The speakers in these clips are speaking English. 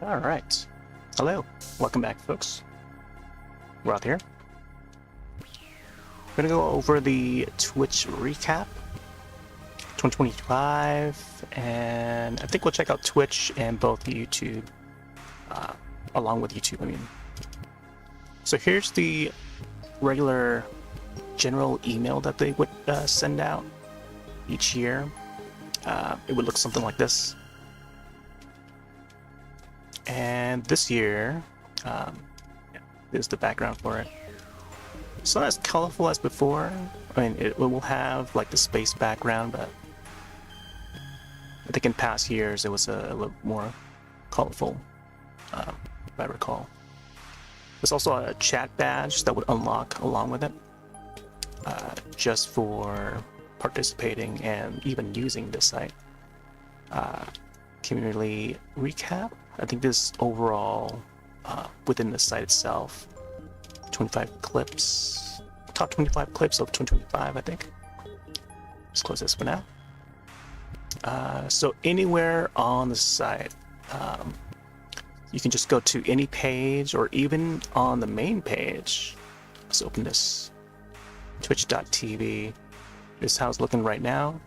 Alright. Hello. Welcome back, folks. Roth here. We're gonna go over the Twitch recap 2025, and I think we'll check out Twitch and both YouTube, along with YouTube, I mean. So here's the regular general email that they would send out each year. It would look something like this. And this year, is the background for it. It's not as colorful as before. I mean, it will have like the space background, but I think in past years it was a little more colorful, if I recall. There's also a chat badge that would unlock along with it, just for participating and even using this site. Community recap. I think this overall, within the site itself, 25 clips, top 25 clips of 2025, I think. Let's close this for now. So anywhere on the site, you can just go to any page or even on the main page. Let's open this, Twitch.tv. This is how it's looking right now.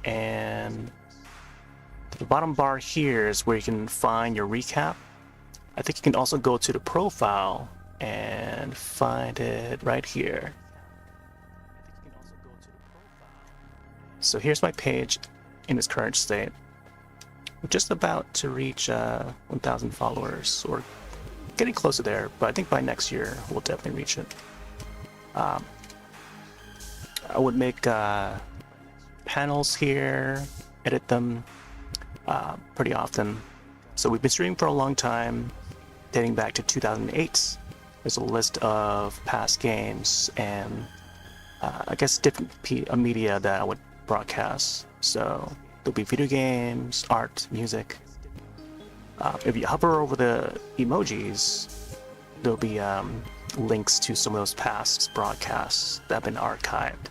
And the bottom bar here is where you can find your recap. I think you can also go to the profile and find it right here. So here's my page in its current state. We're just about to reach 1,000 followers, or getting close to there, but I think by next year we'll definitely reach it. I would make panels here, edit them pretty often. So we've been streaming for a long time, dating back to 2008. There's a list of past games and I guess different media that I would broadcast. So there'll be video games, art, music. If you hover over the emojis, there'll be links to some of those past broadcasts that have been archived.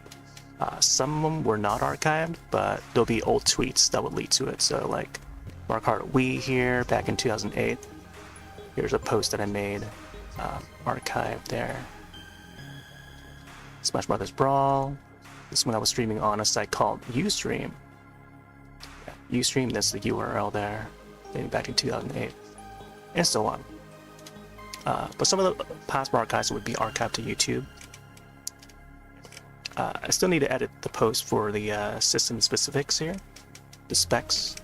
Some of them were not archived, but there'll be old tweets that would lead to it. So like Mark Hart Wii here back in 2008. Here's a post that I made, archived there. Smash Brothers Brawl. This one I was streaming on a site called Ustream. Yeah, Ustream, that's the URL there, dating back to 2008, and so on. But some of the past archives would be archived to YouTube. I still need to edit the post for the system specifics here, the specs.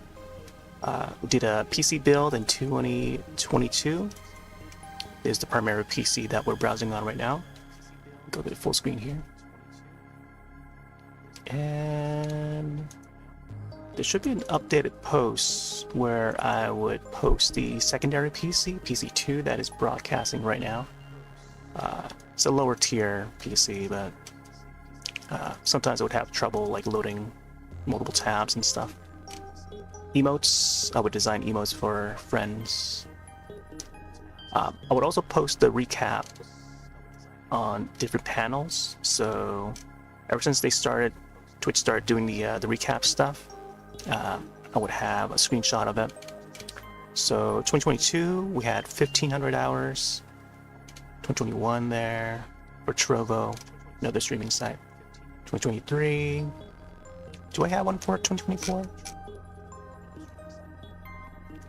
We did a PC build in 2022. This is the primary PC that we're browsing on right now. Go to the full screen here. And there should be an updated post where I would post the secondary PC, PC2, that is broadcasting right now. It's a lower tier PC, but sometimes I would have trouble like loading multiple tabs and stuff. Emotes, I would design emotes for friends. I would also post the recap on different panels. So ever since they started, Twitch started doing the recap stuff, I would have a screenshot of it. So 2022 we had 1,500 hours. 2021 there for Trovo, another streaming site. 2023. Do I have one for 2024?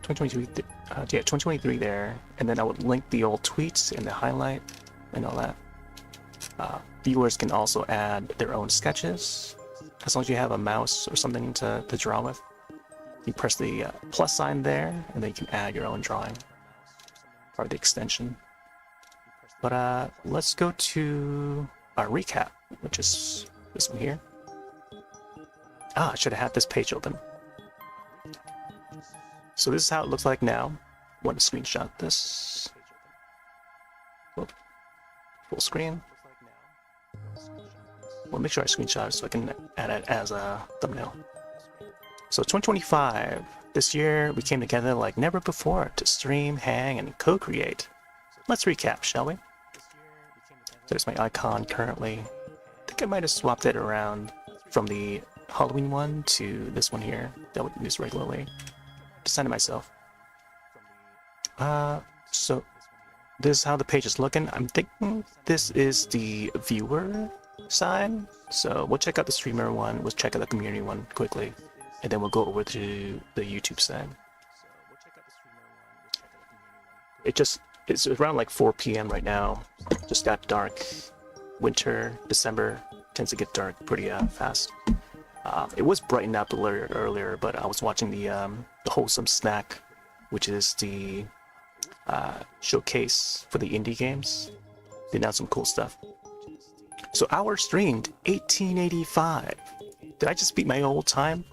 2023, yeah, 2023 there, and then I would link the old tweets and the highlight and all that. Viewers can also add their own sketches, as long as you have a mouse or something to draw with. You press the plus sign there, and then you can add your own drawing, or the extension. But let's go to our recap, which is this one here. I should have had this page open. So this is how it looks like now. I want to screenshot this. Full screen. Well, make sure I screenshot it so I can add it as a thumbnail. So 2025, this year we came together like never before to stream, hang, and co-create. Let's recap, shall we? There's my icon currently. I think I might have swapped it around from the Halloween one to this one here that I would use regularly. Designed it myself. So this is how the page is looking. I'm thinking this is the viewer side. So we'll check out the streamer one, we'll check out the community one quickly, and then we'll go over to the YouTube side. It's around like 4 p.m. right now. Just got dark. Winter, December tends to get dark pretty fast. It was brightened up a little earlier, but I was watching the Wholesome Snack, which is the showcase for the indie games. They announced some cool stuff. So hours streamed 1885. Did I just beat my old time?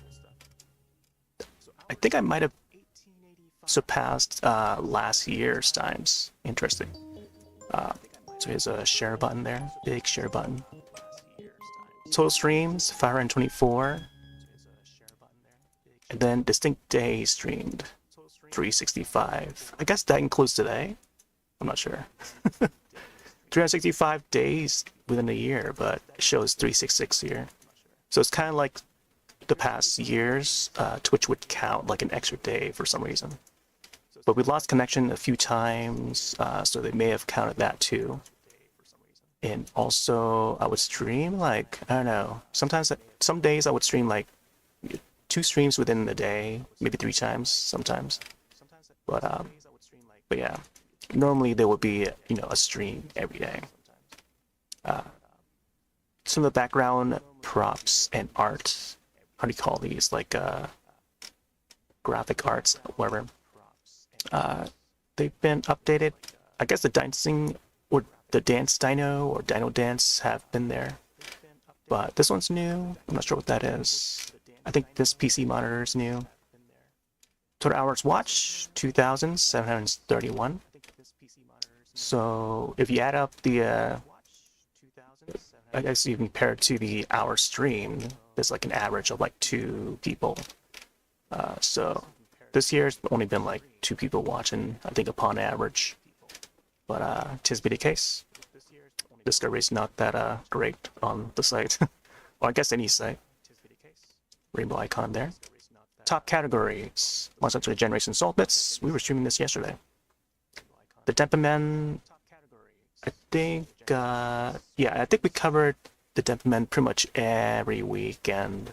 I think I might have surpassed last year's times. Interesting. So here's a share button there, big share button. Total streams 524, and then distinct days streamed 365. I guess that includes today. I'm not sure. 365 days within a year, but it shows 366 here. So it's kind of like the past years. Twitch would count like an extra day for some reason. But we lost connection a few times, so they may have counted that too. And also, I would stream like, I don't know, sometimes, some days I would stream like 2 streams within the day, maybe 3 times sometimes. But yeah, normally there would be, you know, a stream every day. Some of the background props and art, how do you call these, like graphic arts, whatever. They've been updated. I guess the dancing or the dance dino or dino dance have been there, but this one's new. I'm not sure what that is. I think this PC monitor is new. Total hours watched 2,731. So if you add up the I guess you compare it to the hour stream, there's like an average of like 2 people. So this year's only been like 2 people watching, I think, upon average. But tis be the case. Discovery's not that great on the site. Well, I guess any site. Rainbow icon there. Top categories. Monster Hunter Generation Ultimates. We were streaming this yesterday. The Temperman, I think, yeah, I think we covered the Temperman pretty much every week, and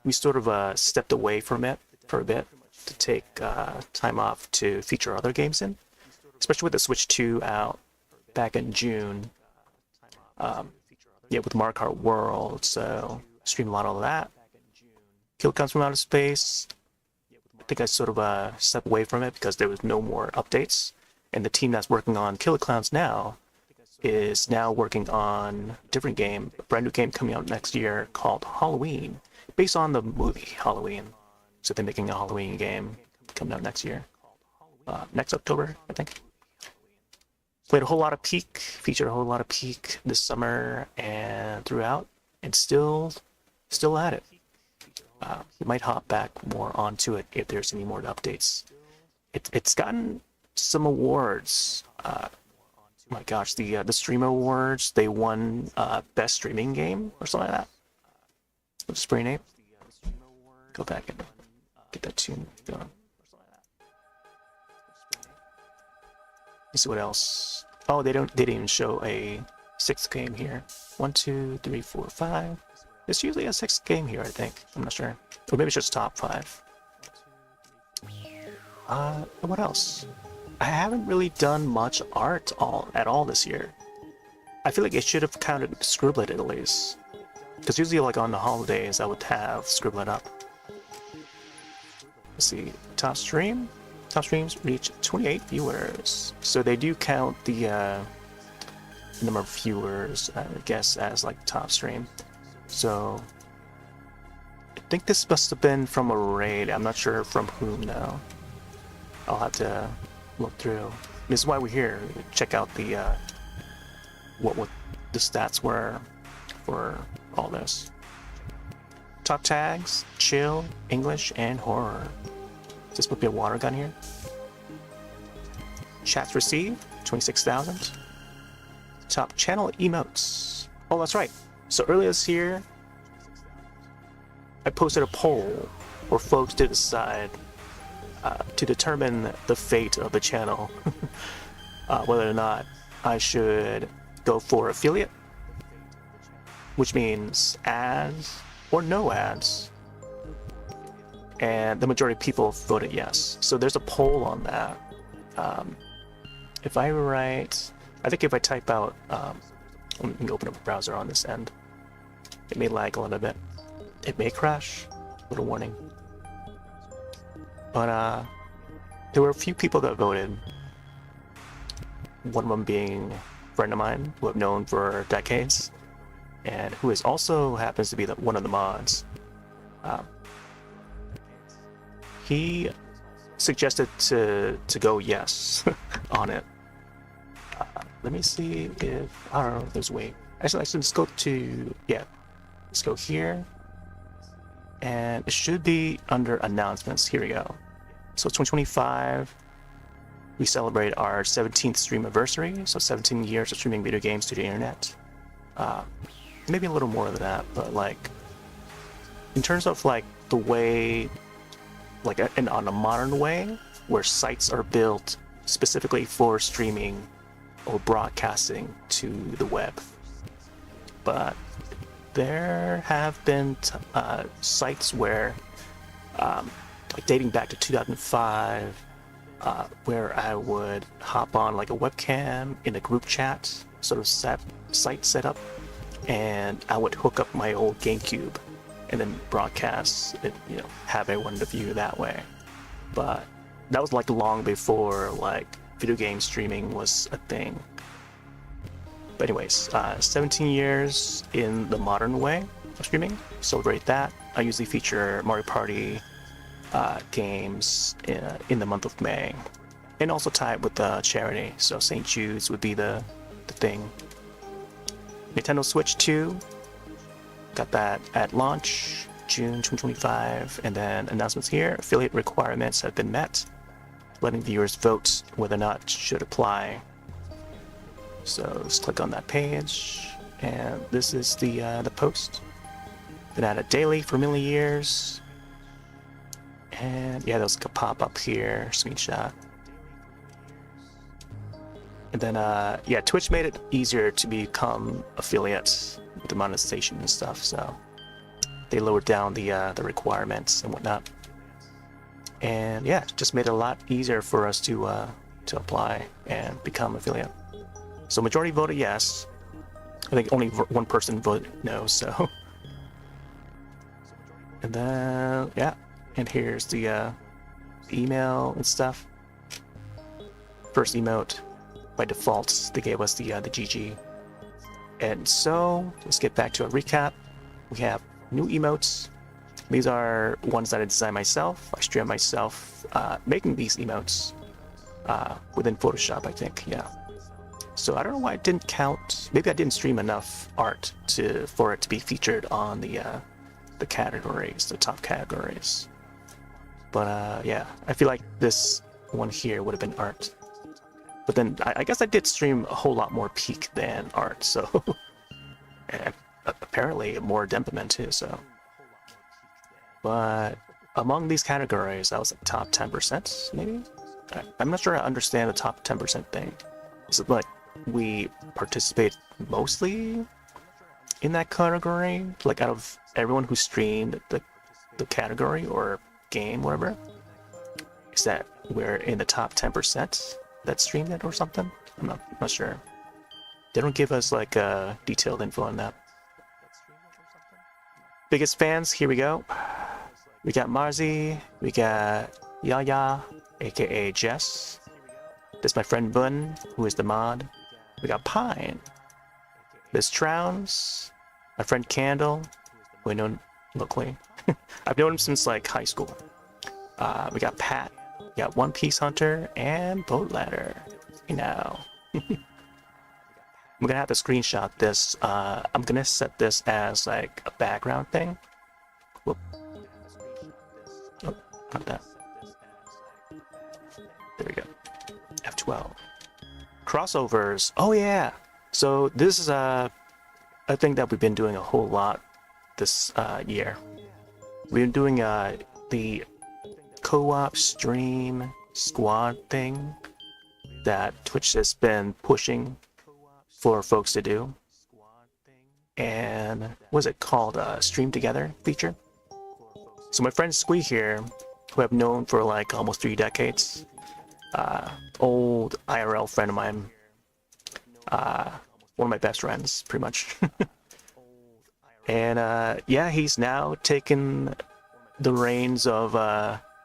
we sort of stepped away from it for a bit to take time off to feature other games in, especially with the Switch 2 out back in June. Yeah, with Mario Kart World, so stream a lot of that. Kill Comes from Outer Space. I think I sort of stepped away from it because there was no more updates, and the team that's working on Killer Clowns now is now working on a different game, a brand new game coming out next year called Halloween, based on the movie Halloween. So they're making a Halloween game coming out next year, next October, I think. Played a whole lot of Peak, featured a whole lot of Peak this summer and throughout, and still at it. We might hop back more onto it if there's any more updates. It's gotten some awards. Oh my gosh, the Streamer Awards, they won Best Streaming Game or something like that. With Spray Ape. Go back and get that tune going. Let's see what else. Oh, they didn't even show a 6th game here. 1, 2, 3, 4, 5. There's usually a 6th game here, I think. I'm not sure. Or maybe it's just top 5. What else? I haven't really done much art at all this year. I feel like it should have counted Scribblet at least. Because usually like on the holidays I would have Scribblet up. Let's see, top stream? Top streams reach 28 viewers. So they do count the number of viewers, I guess, as like top stream. So I think this must have been from a raid. I'm not sure from whom though. I'll have to look through. This is why we're here. Check out the what the stats were for all this. Top tags: chill, English, and horror. This would be a water gun here. Chats received 26,000. top channel emotes. Oh, that's right. So earlier this year, I posted a poll for folks to decide to determine the fate of the channel, whether or not I should go for affiliate, which means ads or no ads. And the majority of people voted yes. So there's a poll on that. If I write, I think if I type out, let me open up a browser on this end. It may lag a little bit. It may crash. Little warning. But there were a few people that voted. One of them being a friend of mine who I've known for decades, and who is also happens to be one of the mods. He suggested to go yes on it. Let me see if, I don't know if there's a way. Actually, let's go to, yeah, let's go here. And it should be under announcements. Here we go. So 2025, we celebrate our 17th stream anniversary. So 17 years of streaming video games to the internet. Maybe a little more than that, but like, in terms of like the way, like on a modern way, where sites are built specifically for streaming or broadcasting to the web. But there have been sites where, like dating back to 2005, where I would hop on like a webcam in a group chat, sort of site setup, and I would hook up my old GameCube and then broadcast it, you know, have everyone to view that way. But that was like long before like video game streaming was a thing. But anyways, 17 years in the modern way of streaming, celebrate that. I usually feature Mario Party games in the month of May, and also tie it with charity. So St. Jude's would be the thing. Nintendo Switch 2, got that at launch, June 2025, and then announcements here. Affiliate requirements have been met, letting viewers vote whether or not it should apply. So let's click on that page, and this is the post. Been at it daily for many years, and yeah, there's like a pop-up here, screenshot. And then yeah, Twitch made it easier to become affiliates with the monetization and stuff, so they lowered down the requirements and whatnot. And yeah, it just made it a lot easier for us to apply and become affiliate. So majority voted yes. I think only one person voted no, so. And then, yeah, and here's the email and stuff. First emote, by default, they gave us the GG. And so, let's get back to a recap. We have new emotes. These are ones that I designed myself. I stream myself making these emotes within Photoshop, I think, yeah. So I don't know why it didn't count. Maybe I didn't stream enough art for it to be featured on the categories, the top categories. But yeah, I feel like this one here would have been art. But then I guess I did stream a whole lot more peak than art, so and apparently more Dempaman too. So, but among these categories, I was like top 10%, maybe. I'm not sure I understand the top 10% thing. Is it like we participate mostly in that category, like out of everyone who streamed the category or game, whatever? Is that we're in the top 10% that streamed it or something? I'm not sure. They don't give us like detailed info on that. Biggest fans, here we go. We got Marzi, we got Yaya, aka Jess. This is my friend Bun, who is the mod. We got Pine. There's Trowns, my friend Candle, who I know locally. I've known him since like high school. We got Pat, we got One Piece Hunter, and Boat Ladder. You know. I'm gonna have to screenshot this. I'm gonna set this as like a background thing. Whoop. Oh, not that. There we go. F12. Crossovers. Oh yeah. So this is a thing that we've been doing a whole lot this year. We've been doing the co-op stream squad thing that Twitch has been pushing for folks to do. And what is it called? Stream Together feature. So my friend Squee here, who I've known for like almost 3 decades, old IRL friend of mine, one of my best friends, pretty much. And yeah, he's now taken the reins of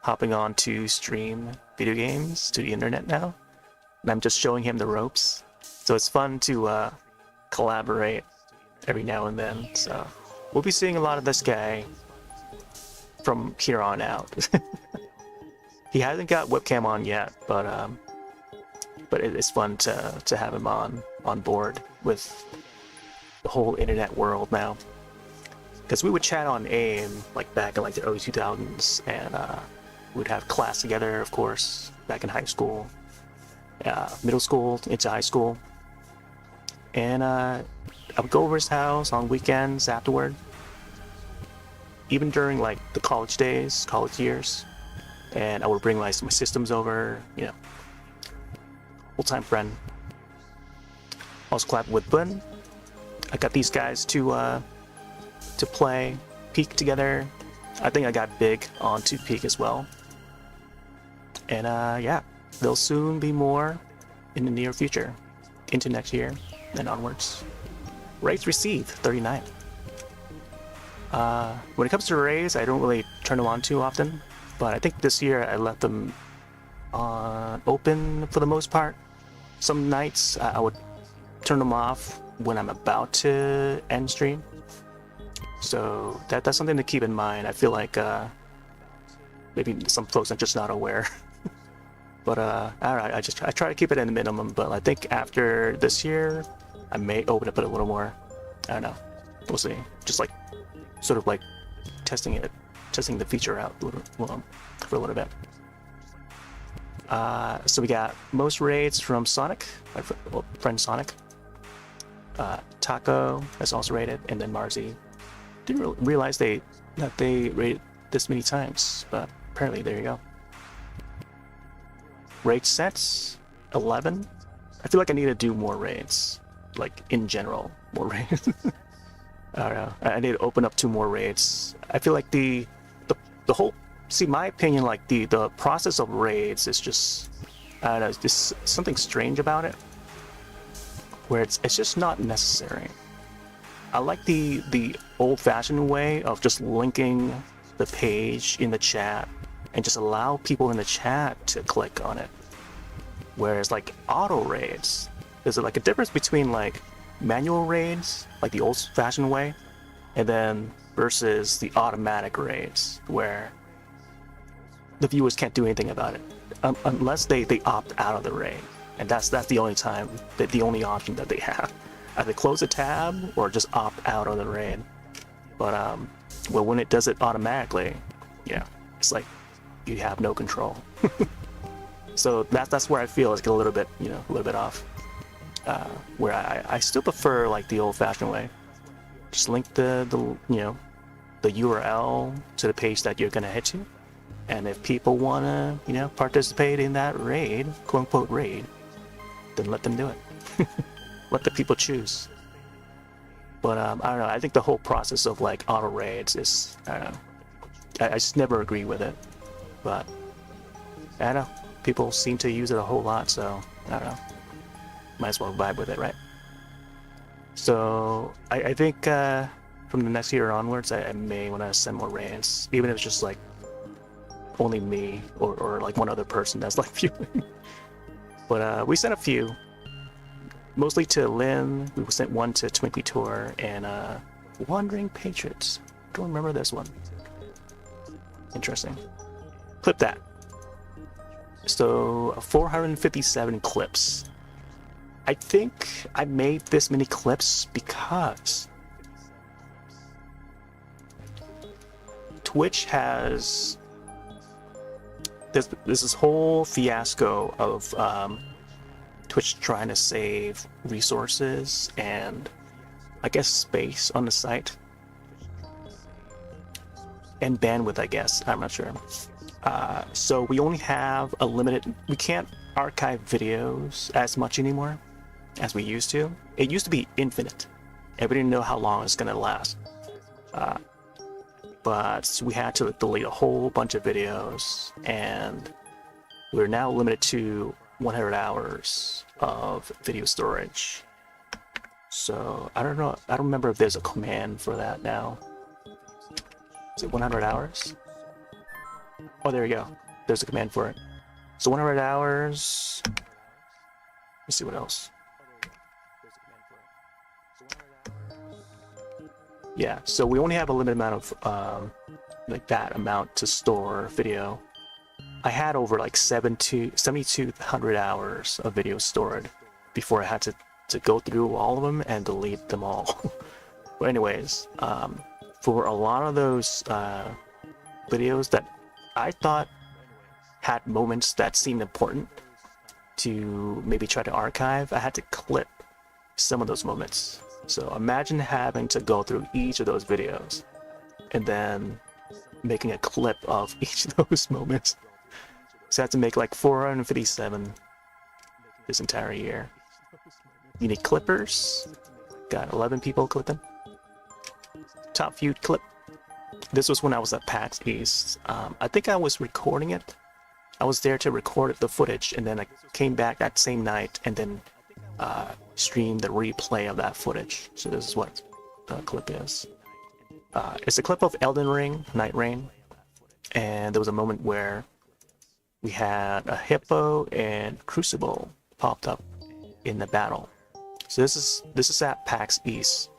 hopping on to stream video games to the internet now. And I'm just showing him the ropes. So it's fun to collaborate every now and then. So we'll be seeing a lot of this guy from here on out. He hasn't got webcam on yet, but it's fun to have him on board with the whole internet world now. Because we would chat on AIM like back in like the early 2000s, and we'd have class together, of course, back in high school, middle school into high school, and I would go over his house on weekends afterward, even during like the college days, college years, and I would bring like my systems over, you know, full-time friend. Also collab with Bun. I got these guys to play Peak together. I think I got big onto Peak as well. And yeah, there'll soon be more in the near future, into next year and onwards. Rates received 39. When it comes to rays, I don't really turn them on too often, but I think this year I left them open for the most part. Some nights I would turn them off when I'm about to end stream. So that's something to keep in mind. I feel like maybe some folks are just not aware. But I don't know, I try to keep it in the minimum, but I think after this year I may open up it a little more. I don't know. We'll see. Just like sort of like testing the feature out for a little bit. So we got most raids from Sonic, my friend Sonic. Taco has also raided, and then Marzi. Didn't realize that they raided this many times, but apparently there you go. Raid sets 11. I feel like I need to do more raids, like in general, more raids. I don't know. I need to open up 2 more raids. I feel like the whole, see, my opinion, like the process of raids is just, I don't know, it's just something strange about it, where it's just not necessary. I like the old-fashioned way of just linking the page in the chat and just allow people in the chat to click on it. Whereas like auto raids, there's like a difference between like manual raids, like the old-fashioned way, and then versus the automatic raids, where the viewers can't do anything about it unless they opt out of the raid, and that's the only time, the only option that they have. Either close a tab or just opt out of the raid. But well, when it does it automatically, yeah, it's like you have no control. So that's where I feel it's a little bit, you know, a little bit off. Where I still prefer like the old-fashioned way. Just link the you know, the URL to the page that you're gonna head to, and if people wanna, you know, participate in that raid, quote unquote raid, then let them do it. Let the people choose. But I don't know, I think the whole process of like auto raids is, I don't know, I just never agree with it. But I don't know, people seem to use it a whole lot, so I don't know, might as well vibe with it, right? So I think from the next year onwards, I may want to send more raids, even if it's just like only me or like one other person that's like viewing. But we sent a few. Mostly to Lynn, we sent one to Twinkly Tour, and Wandering Patriots. Don't remember this one. Interesting. Clip that. So 457 clips. I think I made this many clips because Twitch has this whole fiasco of Twitch trying to save resources and I guess space on the site and bandwidth, I guess. I'm not sure. So we only have a limited, we can't archive videos as much anymore as we used to. It used to be infinite, and we didn't know how long it's gonna last. But we had to delete a whole bunch of videos, and we're now limited to 100 hours of video storage. So I don't know, I don't remember if there's a command for that now. Is it 100 hours? Oh, there you go. There's a command for it. So 100 hours. Let's see what else. Yeah, so we only have a limited amount of like that amount to store video. I had over like 7,200 hours of video stored before I had to go through all of them and delete them all. But anyways, for a lot of those videos that I thought had moments that seemed important to maybe try to archive, I had to clip some of those moments. So imagine having to go through each of those videos and then making a clip of each of those moments. So I had to make like 457 this entire year. You need clippers. Got 11 people clipping. Top viewed clip. This was when I was at PAX East. I think I was recording it. I was there to record the footage, and then I came back that same night and then streamed the replay of that footage. So this is what the clip is. It's a clip of Elden Ring, Night Rain, and there was a moment where we had a hippo and Crucible popped up in the battle. So this is at PAX East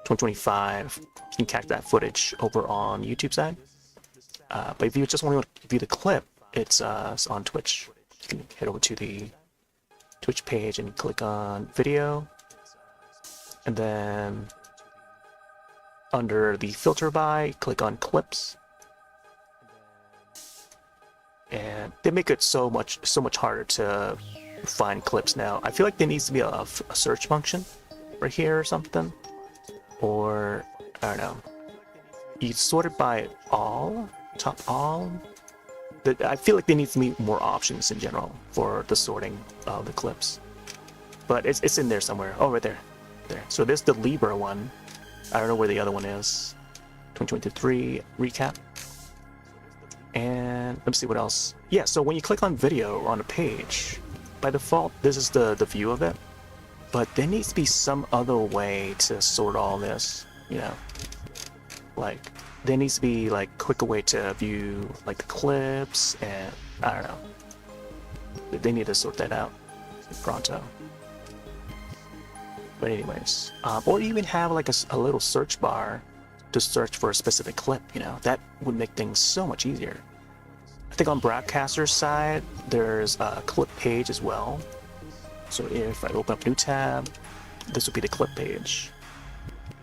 2025. You can catch that footage over on YouTube side. But if you just want to view the clip, it's on Twitch. You can head over to the Twitch page and click on video, and then under the filter by, click on clips. And they make it so much harder to find clips now. I feel like there needs to be a search function right here or something, or I don't know. You sort it by all, top all. I feel like there needs to be more options in general for the sorting of the clips, but it's in there somewhere. Oh, right there. So there's the Libra one. I don't know where the other one is. 2023 recap. And let me see what else. Yeah, so when you click on video on a page, by default, this is the view of it. But there needs to be some other way to sort all this, you know? Like, there needs to be like quicker way to view like the clips, and I don't know. They need to sort that out pronto. But anyways, or even have like a little search bar to search for a specific clip, you know? That would make things so much easier. I think on broadcaster's side, there's a clip page as well. So if I open up a new tab, this would be the clip page.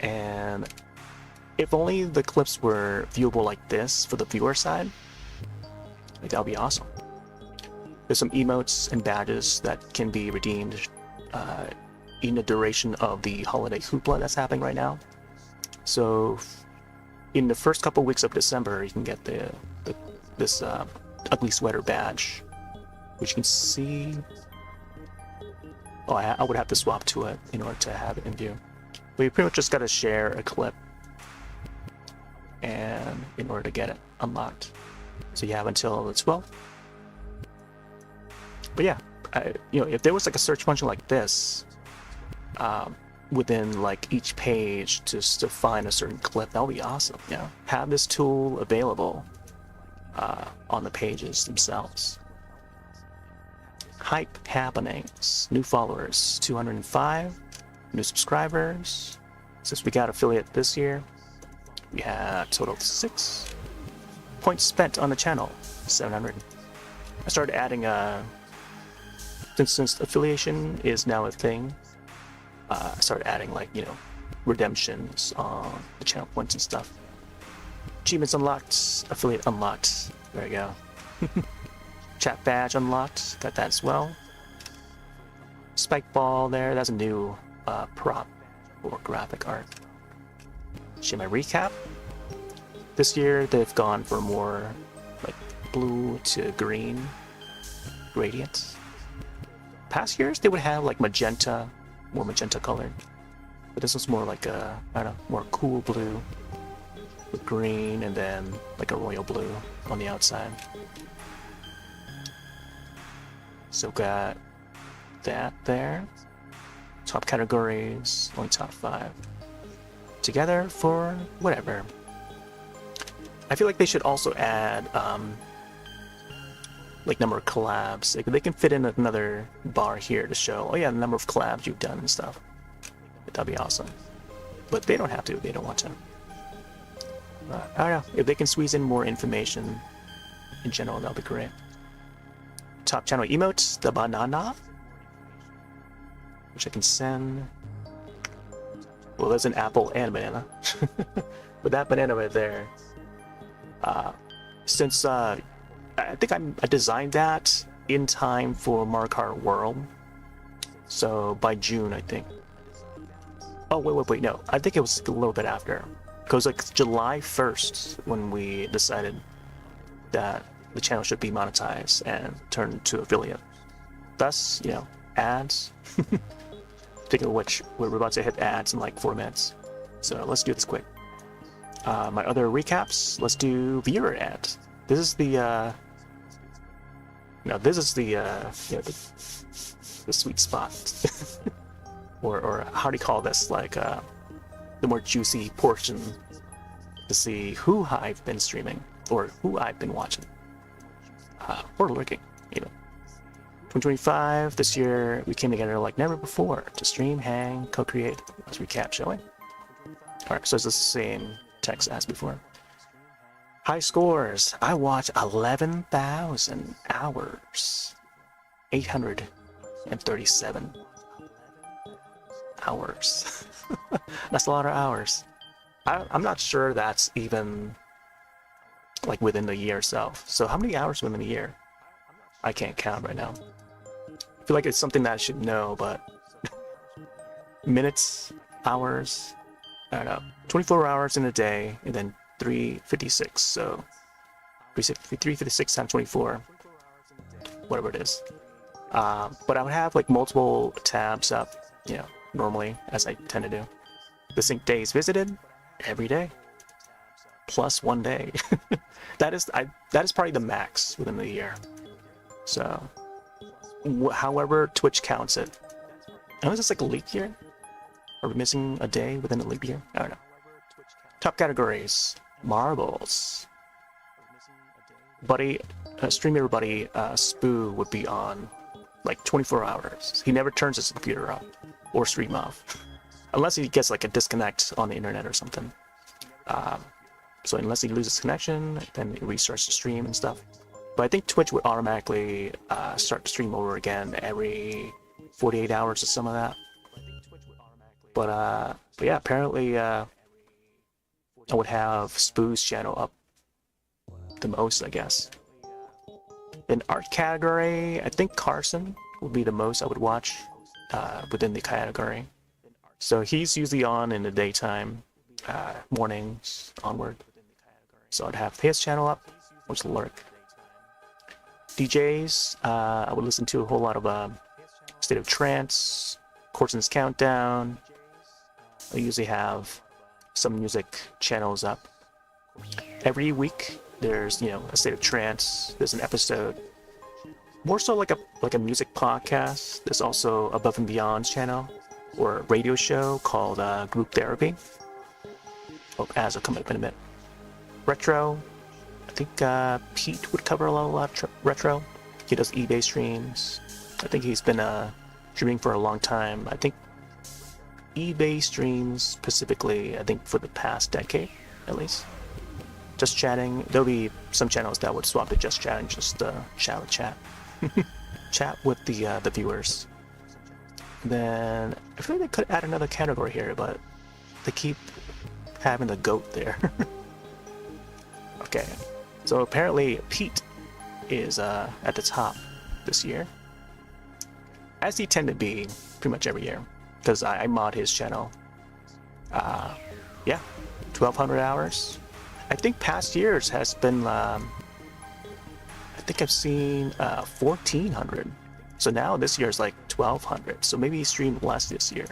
And if only the clips were viewable like this for the viewer side, like that would be awesome. There's some emotes and badges that can be redeemed in the duration of the holiday hoopla that's happening right now. So in the first couple weeks of December, you can get this ugly sweater badge, which you can see. Oh, I would have to swap to it in order to have it in view. But you pretty much just got to share a clip, and in order to get it unlocked. So you have until the 12th. But yeah, you know, if there was like a search function like this within like each page just to find a certain clip, that would be awesome. You know, have this tool available on the pages themselves. Hype happenings, new followers, 205, new subscribers. Since we got affiliate this year, we had a total of 6 points spent on the channel, 700. I started adding since affiliation is now a thing, I started adding like, you know, redemptions on the channel points and stuff. Achievements unlocked, affiliate unlocked. There you go. Chat badge unlocked, got that as well. Spike ball there. That's a new prop or graphic art. Show my recap. This year they've gone for more like blue to green gradients. Past years they would have like magenta, more magenta colored. But this was more like a, I don't know, more cool blue with green and then like a royal blue on the outside. So got that there. Top categories, only top 5. Together for whatever. I feel like they should also add like number of collabs. Like, they can fit in another bar here to show, oh yeah, the number of collabs you've done and stuff. That'd be awesome. But they don't have to, they don't want to. I don't know, if they can squeeze in more information in general, that'll be great. Top channel emotes, the banana, which I can send. Well, there's an apple and a banana. But that banana right there, since I think I designed that in time for Mario Kart World, so by June I think. Oh wait, no, I think it was a little bit after, because like July 1st when we decided that the channel should be monetized and turned to affiliate. Thus, you know, ads. Speaking of which, we're about to hit ads in like 4 minutes, so let's do this quick. My other recaps, let's do viewer ads. This is the this is the the sweet spot. or how do you call this, like the more juicy portion to see who I've been streaming or who I've been watching or lurking even. 2025, this year we came together like never before to stream, hang, co-create. Let's recap, shall we? Alright, so it's the same text as before. High scores. I watched 11,000 hours. 837 hours. That's a lot of hours. I'm not sure that's even like within the year itself. So how many hours within a year? I can't count right now. I feel like it's something that I should know, but minutes, hours, I don't know. 24 hours in a day, and then 356. So 356 times 24, whatever it is. But I would have like multiple tabs up, you know, normally, as I tend to do. The sync days visited every day, plus 1 day. that is probably the max within the year. So, however Twitch counts it. Unless it's like a leap year? Are we missing a day within a leap year? I don't know. Top categories. Marbles. Buddy, streamer buddy, Spoo would be on like 24 hours. He never turns his computer off or stream off. Unless he gets like a disconnect on the internet or something. So unless he loses connection, then he restarts the stream and stuff. But I think Twitch would automatically start to stream over again every 48 hours or some of that. But yeah, apparently I would have Spoo's channel up the most, I guess. In art category, I think Carson would be the most I would watch within the category. So he's usually on in the daytime, mornings onward. So I'd have his channel up, which lurk. DJs, I would listen to a whole lot of State of Trance, Corson's Countdown. I usually have some music channels up. Every week there's, you know, a State of Trance, there's an episode. More so like a music podcast. There's also Above and Beyond's channel, or a radio show called Group Therapy. Oh, as will come up in a minute. Retro, I think Pete would cover a lot of retro. He does eBay streams. I think he's been streaming for a long time. I think eBay streams specifically, I think for the past decade, at least. Just chatting. There'll be some channels that would swap to just chatting, just chat. Chat with the viewers. Then I feel like they could add another category here, but they keep having the goat there. Okay, so apparently Pete is at the top this year. as he tend to be pretty much every year, because I mod his channel. Yeah, 1,200 hours. I think past years has been, I think I've seen 1,400. So now this year is like 1,200. So maybe he streamed less this year.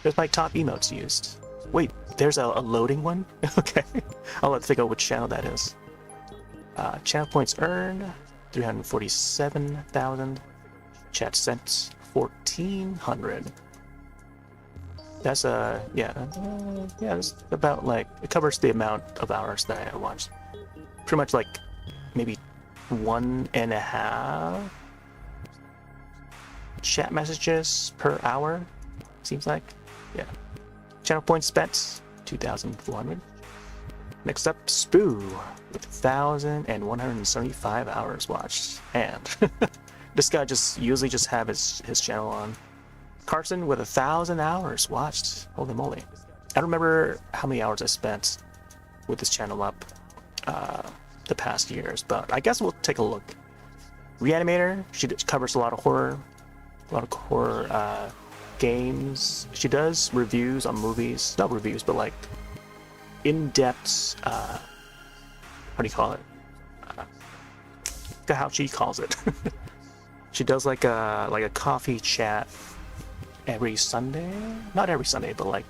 There's my top emotes used. Wait, there's a loading one? Okay, I'll have to figure out which channel that is. Channel points earned, 347,000. Chat sent, 1,400. That's that's about like, it covers the amount of hours that I watched. Pretty much like maybe 1.5 chat messages per hour, seems like. Yeah. Channel points spent, 2,400. Next up, Spoo with 1,175 hours watched. And this guy usually just have his channel on. Carson with 1,000 hours watched. Holy moly. I don't remember how many hours I spent with this channel up the past years, but I guess we'll take a look. Reanimator, she covers a lot of horror games. She does reviews on movies. Not reviews, but like in-depth, what do you call it? How she calls it. She does like a coffee chat every Sunday. Not every Sunday, but like,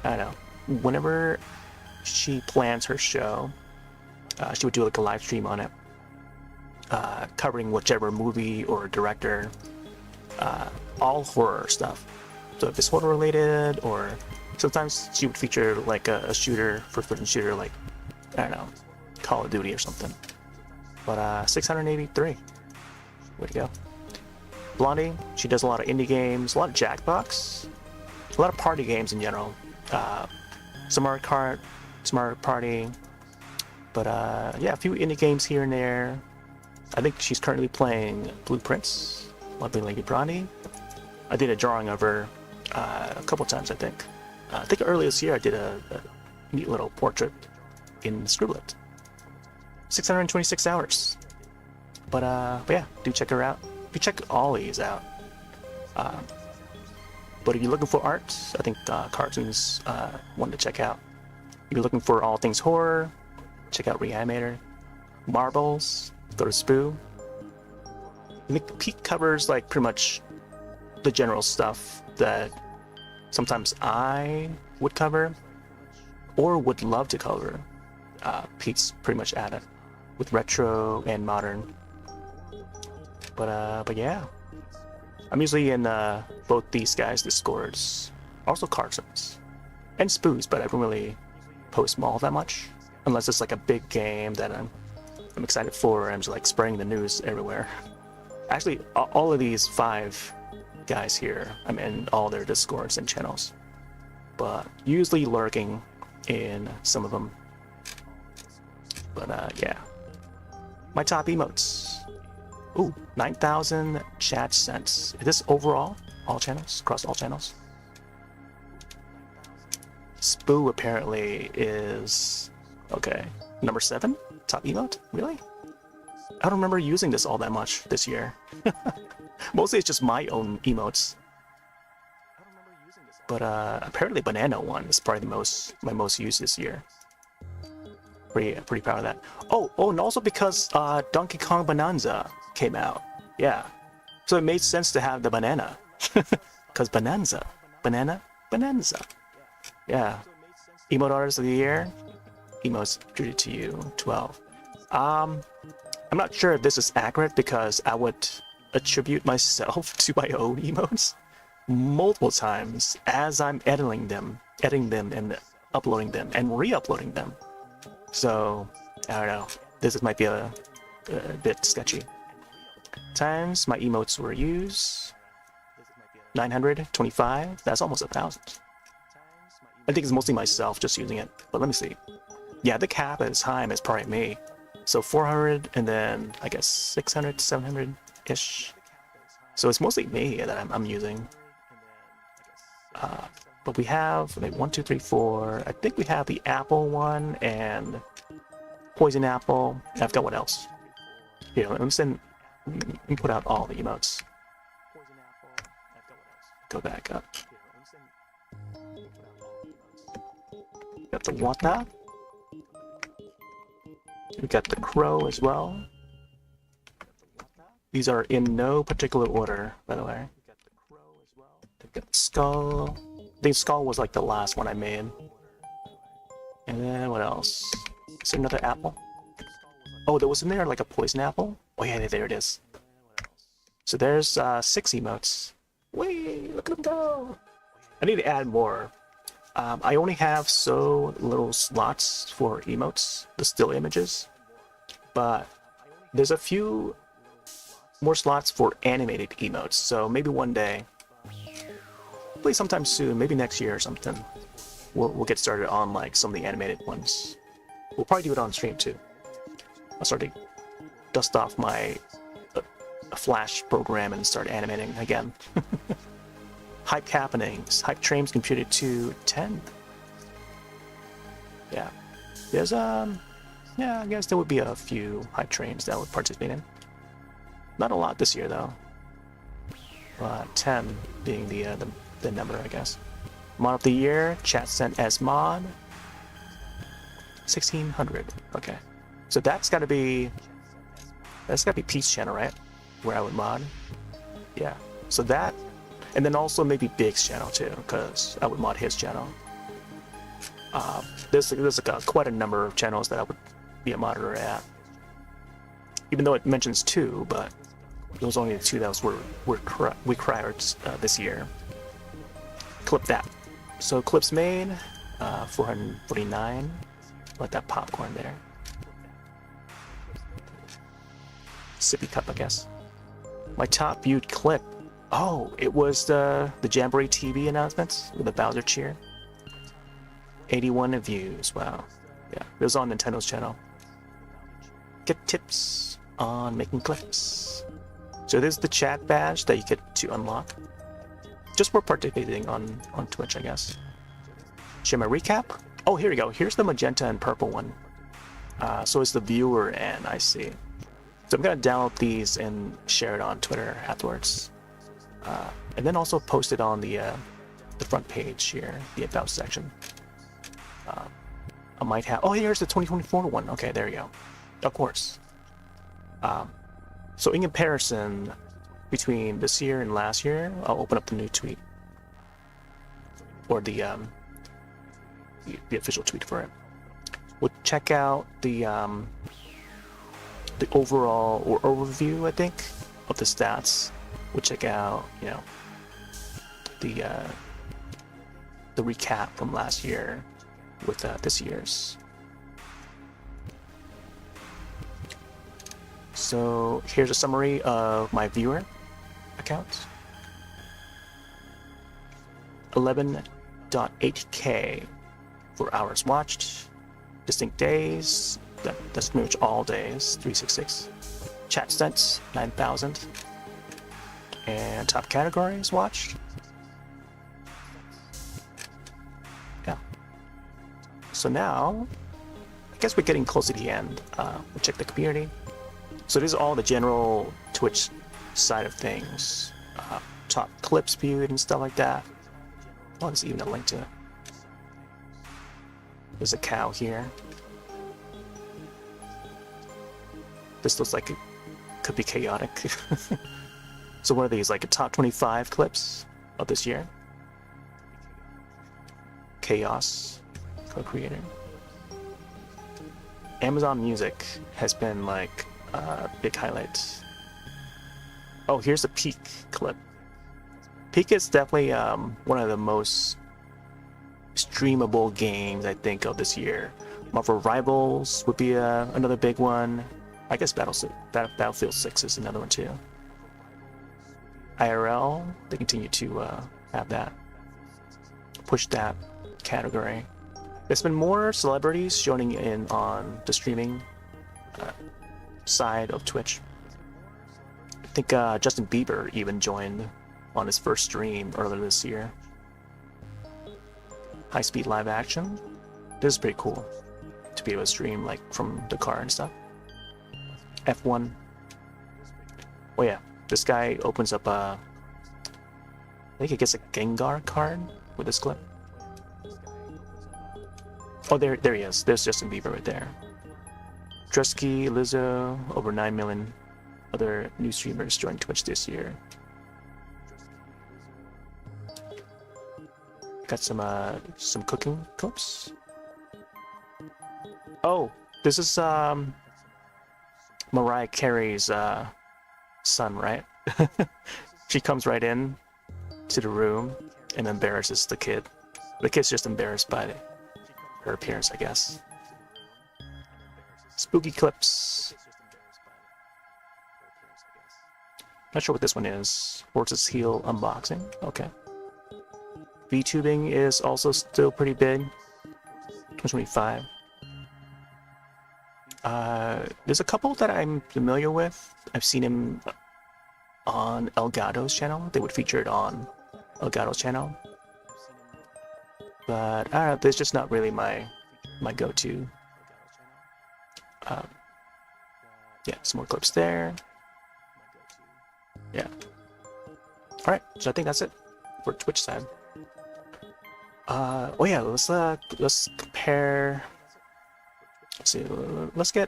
I don't know. Whenever she plans her show, she would do like a live stream on it, covering whichever movie or director, all horror stuff. So if it's horror related, or sometimes she would feature like a shooter, first-person shooter, like, I don't know, Call of Duty or something. But 683. Way to go. Blondie, she does a lot of indie games, a lot of Jackbox, a lot of party games in general. Some Mario Kart, some Mario Party, but yeah, a few indie games here and there. I think she's currently playing Blueprints, Lovely Lady Blondie. I did a drawing of her a couple times, I think. I think earlier this year I did a neat little portrait in Scribblet. 626 hours. But yeah, do check her out. You check all these out. But if you're looking for art, I think Cartoon's one to check out. If you're looking for all things horror, check out Reanimator. Marbles, go to Spoo. I think Pete covers like pretty much the general stuff that sometimes I would cover or would love to cover. Pete's pretty much at it with retro and modern. But yeah, I'm usually in both these guys' Discords, also Carson's, and Spoo's, but I don't really post them all that much, unless it's like a big game that I'm excited for, and I'm just like spreading the news everywhere. Actually, all of these 5 guys here, I'm in all their Discords and channels, but usually lurking in some of them. But yeah, my top emotes. Ooh, 9,000 chat cents. Is this overall? All channels? Across all channels? Spoo apparently is... okay. Number 7? Top emote? Really? I don't remember using this all that much this year. Mostly it's just my own emotes. But apparently Banana one is probably my most used this year. Pretty proud of that. Oh, and also because Donkey Kong Bonanza came out. Yeah. So it made sense to have the banana. Because Bonanza. Yeah. Emote Artist of the Year. Emotes treated to you, 12. I'm not sure if this is accurate because I would attribute myself to my own emotes multiple times as I'm editing them and uploading them and re-uploading them. So, I don't know. This might be a bit sketchy. Times my emotes were used. 925. That's almost 1,000. I think it's mostly myself just using it. But let me see. Yeah, the cap at this time is probably me. So 400 and then I guess 600, 700-ish. So it's mostly me that I'm using. But we have like 1, 2, 3, 4. I think we have the apple one and poison apple. I've got what else? Here, let me put out all the emotes. go back up. Got the Wata. We got the Crow as well. These are in no particular order, by the way. We got the Skull. I think Skull was like the last one I made. And then what else? Is there another apple? Oh, there was in there like a poison apple? Oh yeah, there it is. So there's 6 emotes. Whee! Look at them go! I need to add more. I only have so little slots for emotes, the still images, but there's a few more slots for animated emotes, so maybe one day, hopefully sometime soon, maybe next year or something, we'll get started on like some of the animated ones. We'll probably do it on stream too. I'll start to dust off my Flash program and start animating again. Hype happenings. Hype trains computed to 10. Yeah. There's yeah, I guess there would be a few hype trains that would participate in. Not a lot this year though. 10 being the number, I guess. Mod of the year, chat sent as mod. 1600. Okay. So that's gotta be Pete's channel, right? Where I would mod. Yeah. So that, and then also maybe Big's channel too, because I would mod his channel. There's like quite a number of channels that I would be a moderator at. Even though it mentions 2, but those only the 2 that were required this year. Clip that. So clips made, 449. Let that popcorn there. Sippy cup, I guess. My top viewed clip. Oh, it was the Jamboree TV announcements with the Bowser cheer. 81 views. Wow. Yeah, it was on Nintendo's channel. Get tips on making clips. So this is the chat badge that you get to unlock. Just for participating on Twitch, I guess. Share my recap. Oh, here we go. Here's the magenta and purple one. So it's the viewer and I see. So I'm gonna download these and share it on Twitter afterwards, and then also post it on the front page here, the about section. I might have. Oh, here's the 2024 one. Okay, there you go. Of course. So in comparison between this year and last year, I'll open up the new tweet or the official tweet for it. We'll check out the overall or overview, I think, of the stats. We'll check out, you know, the recap from last year with this year's. So here's a summary of my viewer account. 11.8K for hours watched. Distinct days. That's pretty much all days, 366. Chat stats, 9,000. And top categories watched. Yeah. So now, I guess we're getting close to the end. We'll check the community. So this is all the general Twitch side of things. Top clips viewed and stuff like that. Oh, there's even a link to it. There's a cow here. This looks like it could be chaotic. So what are these, like a top 25 clips of this year? Chaos, co-creator. Amazon Music has been like a big highlight. Oh, here's a Peak clip. Peak is definitely one of the most streamable games, I think, of this year. Marvel Rivals would be another big one. I guess Battlefield 6 is another one too. IRL, they continue to have that, push that category. There's been more celebrities joining in on the streaming side of Twitch. I think Justin Bieber even joined on his first stream earlier this year. High-speed live action. This is pretty cool to be able to stream like from the car and stuff. F1. Oh yeah, this guy opens up I think it gets a Gengar card with this clip. Oh, there he is. There's Justin Bieber right there. Drusky, Lizzo, over 9 million other new streamers joined Twitch this year. Got some cooking clips. Oh, this is Mariah Carey's son, right? She comes right in to the room and embarrasses the kid. The kid's just embarrassed by her appearance, I guess. Spooky clips. Not sure what this one is. Horse's Heel unboxing. Okay. VTubing is also still pretty big. 2025. There's a couple that I'm familiar with. I've seen him on Elgato's channel. They would feature it on Elgato's channel. But I don't know, there's just not really my go-to. Yeah, some more clips there. Yeah. Alright, so I think that's it for Twitch side. Oh yeah, let's compare. Let's see, let's look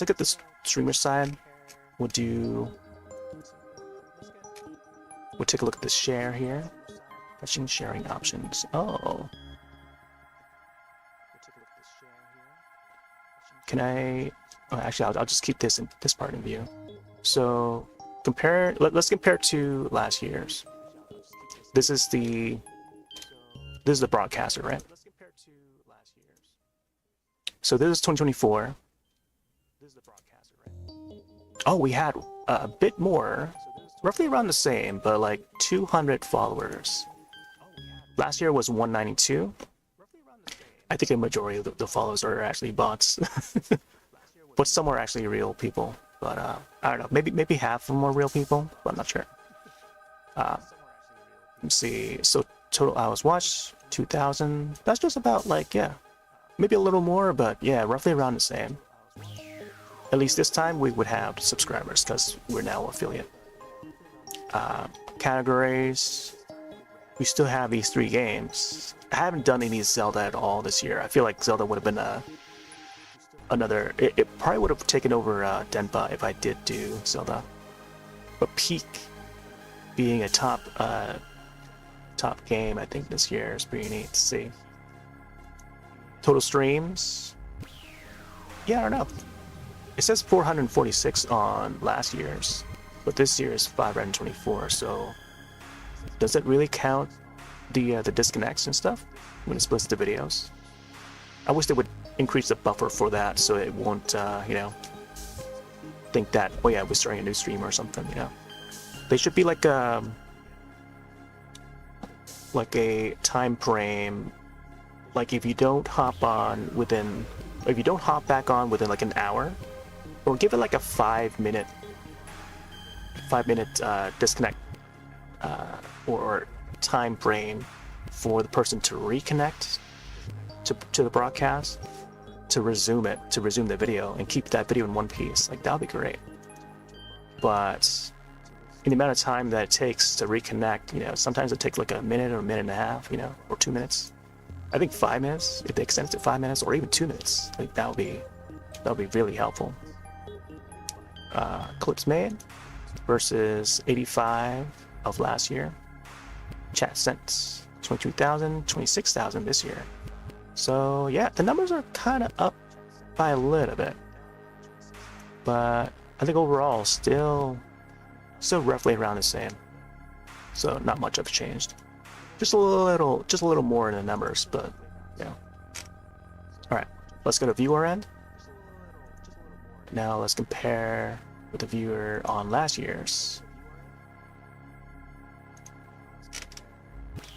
at the streamer side. We'll take a look at the share here. Fetching sharing options. Oh. Can I? Oh, actually, I'll just keep this part in view. So let's compare to last year's. This is the broadcaster, right? So this is 2024. Oh, we had a bit more, roughly around the same, but like 200 followers. Last year was 192. I think a majority of the followers are actually bots, but some are actually real people. But I don't know, maybe half of them are real people, but I'm not sure. Let's see. So total hours watched 2,000. That's just about like, yeah, maybe a little more, but yeah, roughly around the same. At least this time we would have subscribers because we're now affiliate. Categories. We still have these 3 games. I haven't done any Zelda at all this year. I feel like Zelda would have been another. It probably would have taken over Denpa if I did do Zelda. But Peak being a top game, I think this year is pretty neat to see. Total streams. Yeah, I don't know. It says 446 on last year's, but this year is 524. So does it really count the disconnects and stuff when it splits the videos? I wish they would increase the buffer for that so it won't, you know, think that, oh yeah, we're starting a new stream or something, you know. They should be like a time frame. Like if you don't hop back on within like an hour, or give it like a 5-minute disconnect, or time frame for the person to reconnect to the broadcast, to resume the video and keep that video in one piece. Like that would be great. But in the amount of time that it takes to reconnect, you know, sometimes it takes like a minute or a minute and a half, you know, or 2 minutes. I think 5 minutes, if they extend it to 5 minutes or even 2 minutes, like that would be really helpful. Clips made versus 85 of last year. Chat sent 22,000, 26,000 this year. So yeah, the numbers are kind of up by a little bit, but I think overall still roughly around the same. So not much have changed. Just a little more in the numbers, but yeah. All right, let's go to viewer end. Now let's compare with the viewer on last year's.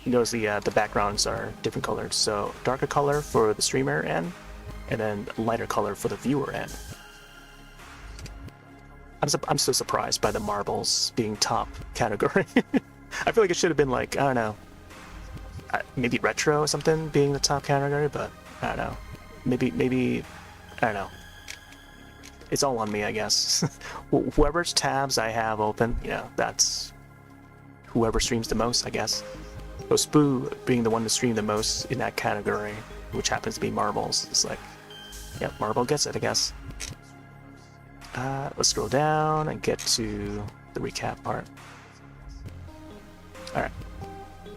You notice the backgrounds are different colors. So darker color for the streamer end, and then lighter color for the viewer end. I'm so surprised by the marbles being top category. I feel like it should have been like, I don't know, maybe retro or something being the top category, but I don't know. Maybe I don't know. It's all on me, I guess. Whoever's tabs I have open, you know, that's whoever streams the most, I guess. So Spoo being the one to stream the most in that category, which happens to be marbles. It's like, yeah, marble gets it, I guess. Let's scroll down and get to the recap part. Alright.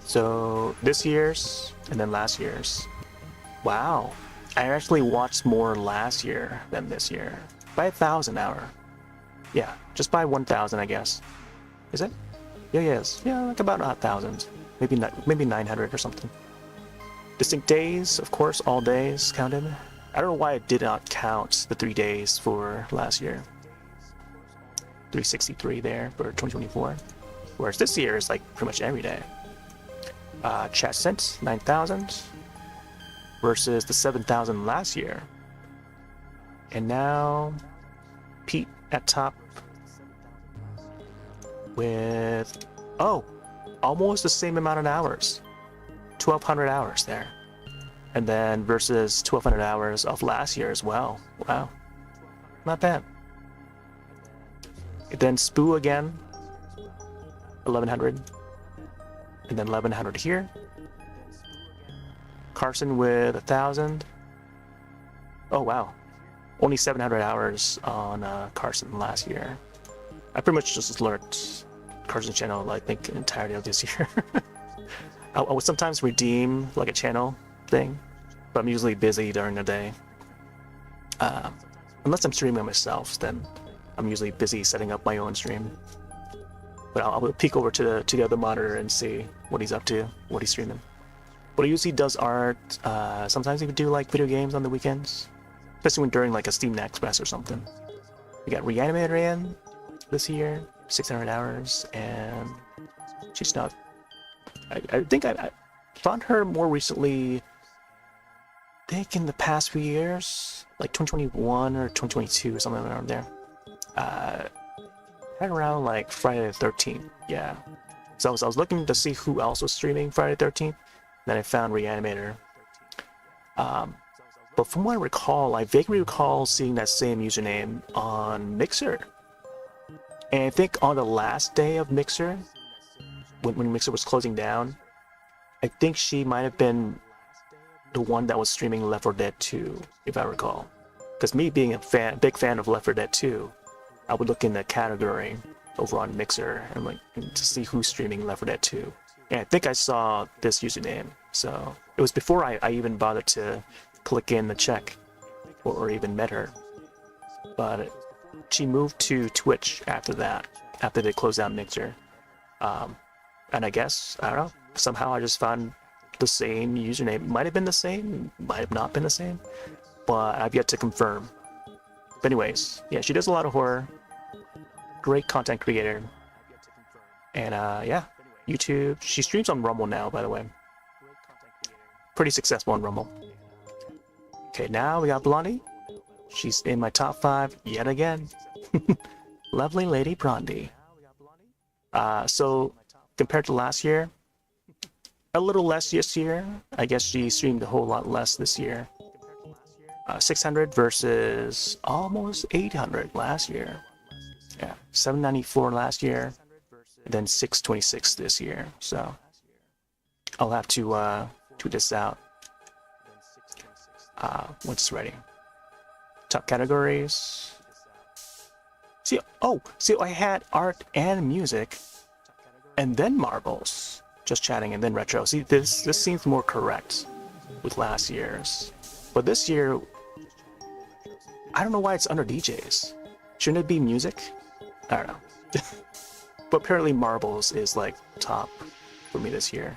So this year's and then last year's. Wow. I actually watched more last year than this year. By 1,000 hour. Yeah, just by 1,000, I guess. Is it? Yeah, yes. Yeah, like about 1,000. Maybe 900 or something. Distinct days, of course, all days counted. I don't know why I did not count the 3 days for last year. 363 there for 2024. Whereas this year is like pretty much every day. Chat sent, 9,000 versus the 7,000 last year. And now Pete at top with, oh, almost the same amount of hours. 1,200 hours there. And then versus 1,200 hours of last year as well. Wow. Not bad. And then Spoo again. 1,100. And then 1,100 here. Carson with 1,000. Oh, wow. Only 700 hours on Carson last year. I pretty much just learned Carson's channel, I think, the entirety of this year. I would sometimes redeem like a channel thing, but I'm usually busy during the day. Unless I'm streaming myself, then I'm usually busy setting up my own stream. But I'll peek over to the other monitor and see what he's up to, what he's streaming. But he usually does art. Sometimes he would do like video games on the weekends, especially when during like a Steam Express or something. We got Reanimator in this year, 600 hours, and she's not. I think I found her more recently. I think in the past few years, like 2021 or 2022 or something around there. Right around like Friday the 13th, yeah. So I was looking to see who else was streaming Friday the 13th. Then I found Reanimator. But from what I recall, I vaguely recall seeing that same username on Mixer. And I think on the last day of Mixer, when Mixer was closing down, I think she might have been the one that was streaming Left 4 Dead 2, if I recall. Because me being a big fan of Left 4 Dead 2, I would look in the category over on Mixer and like to see who's streaming Left 4 Dead 2. And I think I saw this username, so it was before I even bothered to click in the check or even met her. But she moved to Twitch after that, after they closed down Mixer. And I guess, I don't know, somehow I just found the same username. Might have been the same, might have not been the same, but I've yet to confirm. But anyways, yeah, she does a lot of horror. Great content creator. And yeah, YouTube. She streams on Rumble now, by the way. Pretty successful on Rumble. Okay, now we got Blondie. She's in my top 5 yet again. Lovely Lady Blondie. So compared to last year, a little less this year. I guess she streamed a whole lot less this year. 600 versus almost 800 last year. Yeah, 794 last year, and then 626 this year. So I'll have to tweet this out once it's ready. Top categories. See, I had art and music, and then marbles. Just chatting and then retro. See, this seems more correct with last year's, but this year, I don't know why it's under DJs. Shouldn't it be music? I don't know. But apparently marbles is like top for me this year,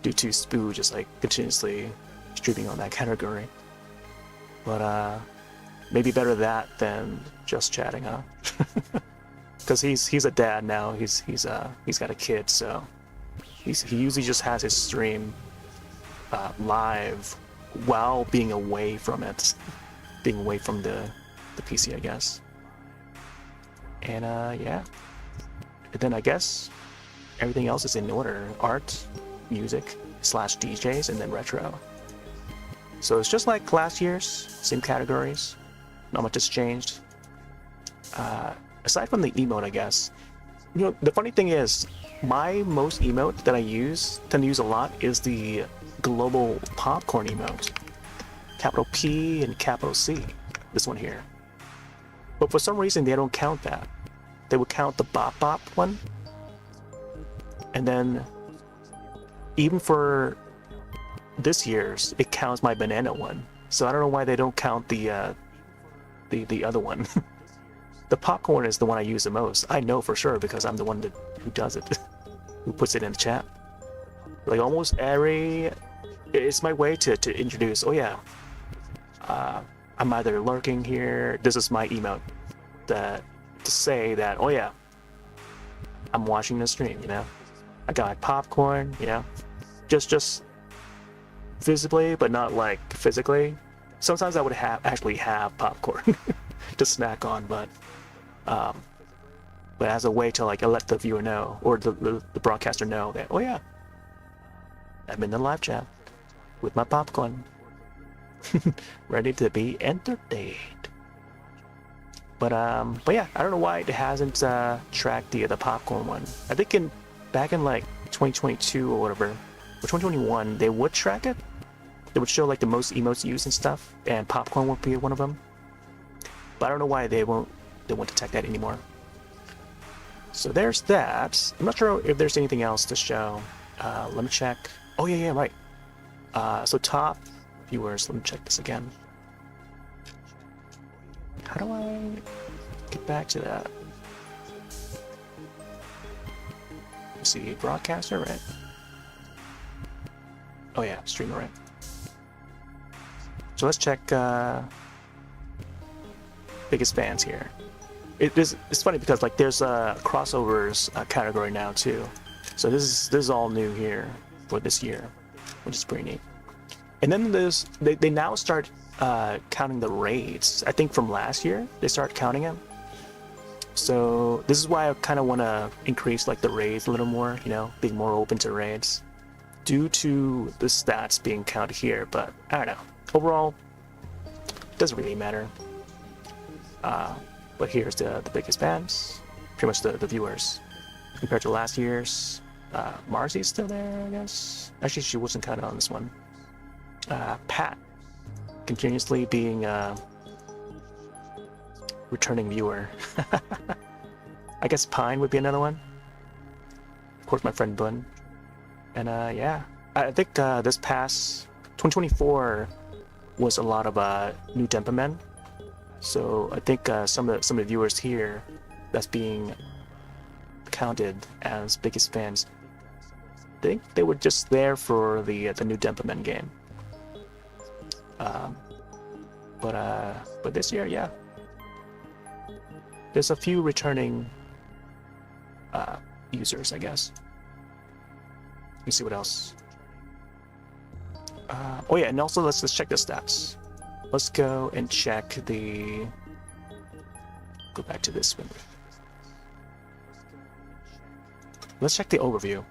due to Spoo just like continuously streaming on that category. But maybe better that than just chatting, huh? Because he's a dad now. He's got a kid, so he usually just has his stream live while being away from it, being away from the PC, I guess. And yeah, and then I guess everything else is in order: art, music / DJs, and then retro. So it's just like last year's, same categories. Not much has changed. Aside from the emote, I guess, You know, the funny thing is, my most emote that I tend to use a lot is the global popcorn emote. Capital P and capital C. This one here. But for some reason, they don't count that. They would count the bop bop one. And then, even for this year's, it counts my banana one. So I don't know why they don't count the other one. The popcorn is the one I use the most. I know for sure because I'm the one who does it, who puts it in the chat. Like almost every, it's my way to introduce. Oh yeah, I'm either lurking here. This is my emote to say that. Oh yeah, I'm watching the stream. You know, I got popcorn. You know, just visibly, but not like physically. Sometimes I would actually have popcorn to snack on, but as a way to like let the viewer know or the broadcaster know that, oh yeah, I'm in the live chat with my popcorn, ready to be entertained. But yeah, I don't know why it hasn't tracked the popcorn one. I think back in like 2022 or whatever, or 2021, they would track it. They would show like the most emotes used and stuff, and popcorn would be one of them. But I don't know why they won't detect that anymore. So there's that. I'm not sure if there's anything else to show. Let me check. Oh yeah, right. So top viewers, let me check this again. How do I get back to that? Let's see, broadcaster, right? Oh yeah, streamer, right? So let's check biggest fans here. It's funny because like there's a crossovers category now too. So this is all new here for this year, which is pretty neat. And then they now start counting the raids. I think from last year they start counting them. So this is why I kind of want to increase like the raids a little more, you know, being more open to raids due to the stats being counted here. But I don't know. Overall, it doesn't really matter. But here's the biggest fans, pretty much the viewers. Compared to last year's, Marcy's still there, I guess. Actually, she wasn't counted on this one. Pat, continuously being a returning viewer. I guess Pine would be another one. Of course, my friend Bun. And yeah, I think this past 2024 was a lot of new Denpa men. So I think some of the viewers here that's being counted as biggest fans, I think they were just there for the new Denpa men game. But this year, yeah, there's a few returning users, I guess. Let me see what else. Oh yeah, and also let's check the stats. Let's go and check the. Go back to this window. Let's check the overview.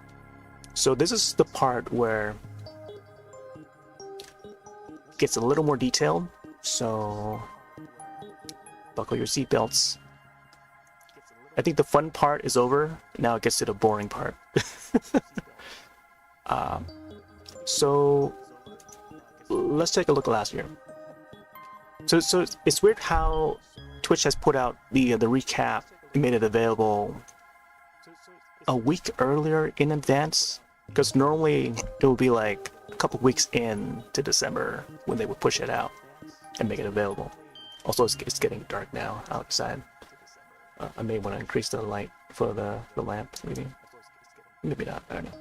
So this is the part where it gets a little more detailed. So buckle your seatbelts. I think the fun part is over. Now it gets to the boring part. So let's take a look at last year. So it's weird how Twitch has put out the recap and made it available a week earlier in advance, because normally it would be like a couple weeks in to December when they would push it out and make it available. Also, it's getting dark now outside. I may want to increase the light for the lamp, maybe not, I don't know.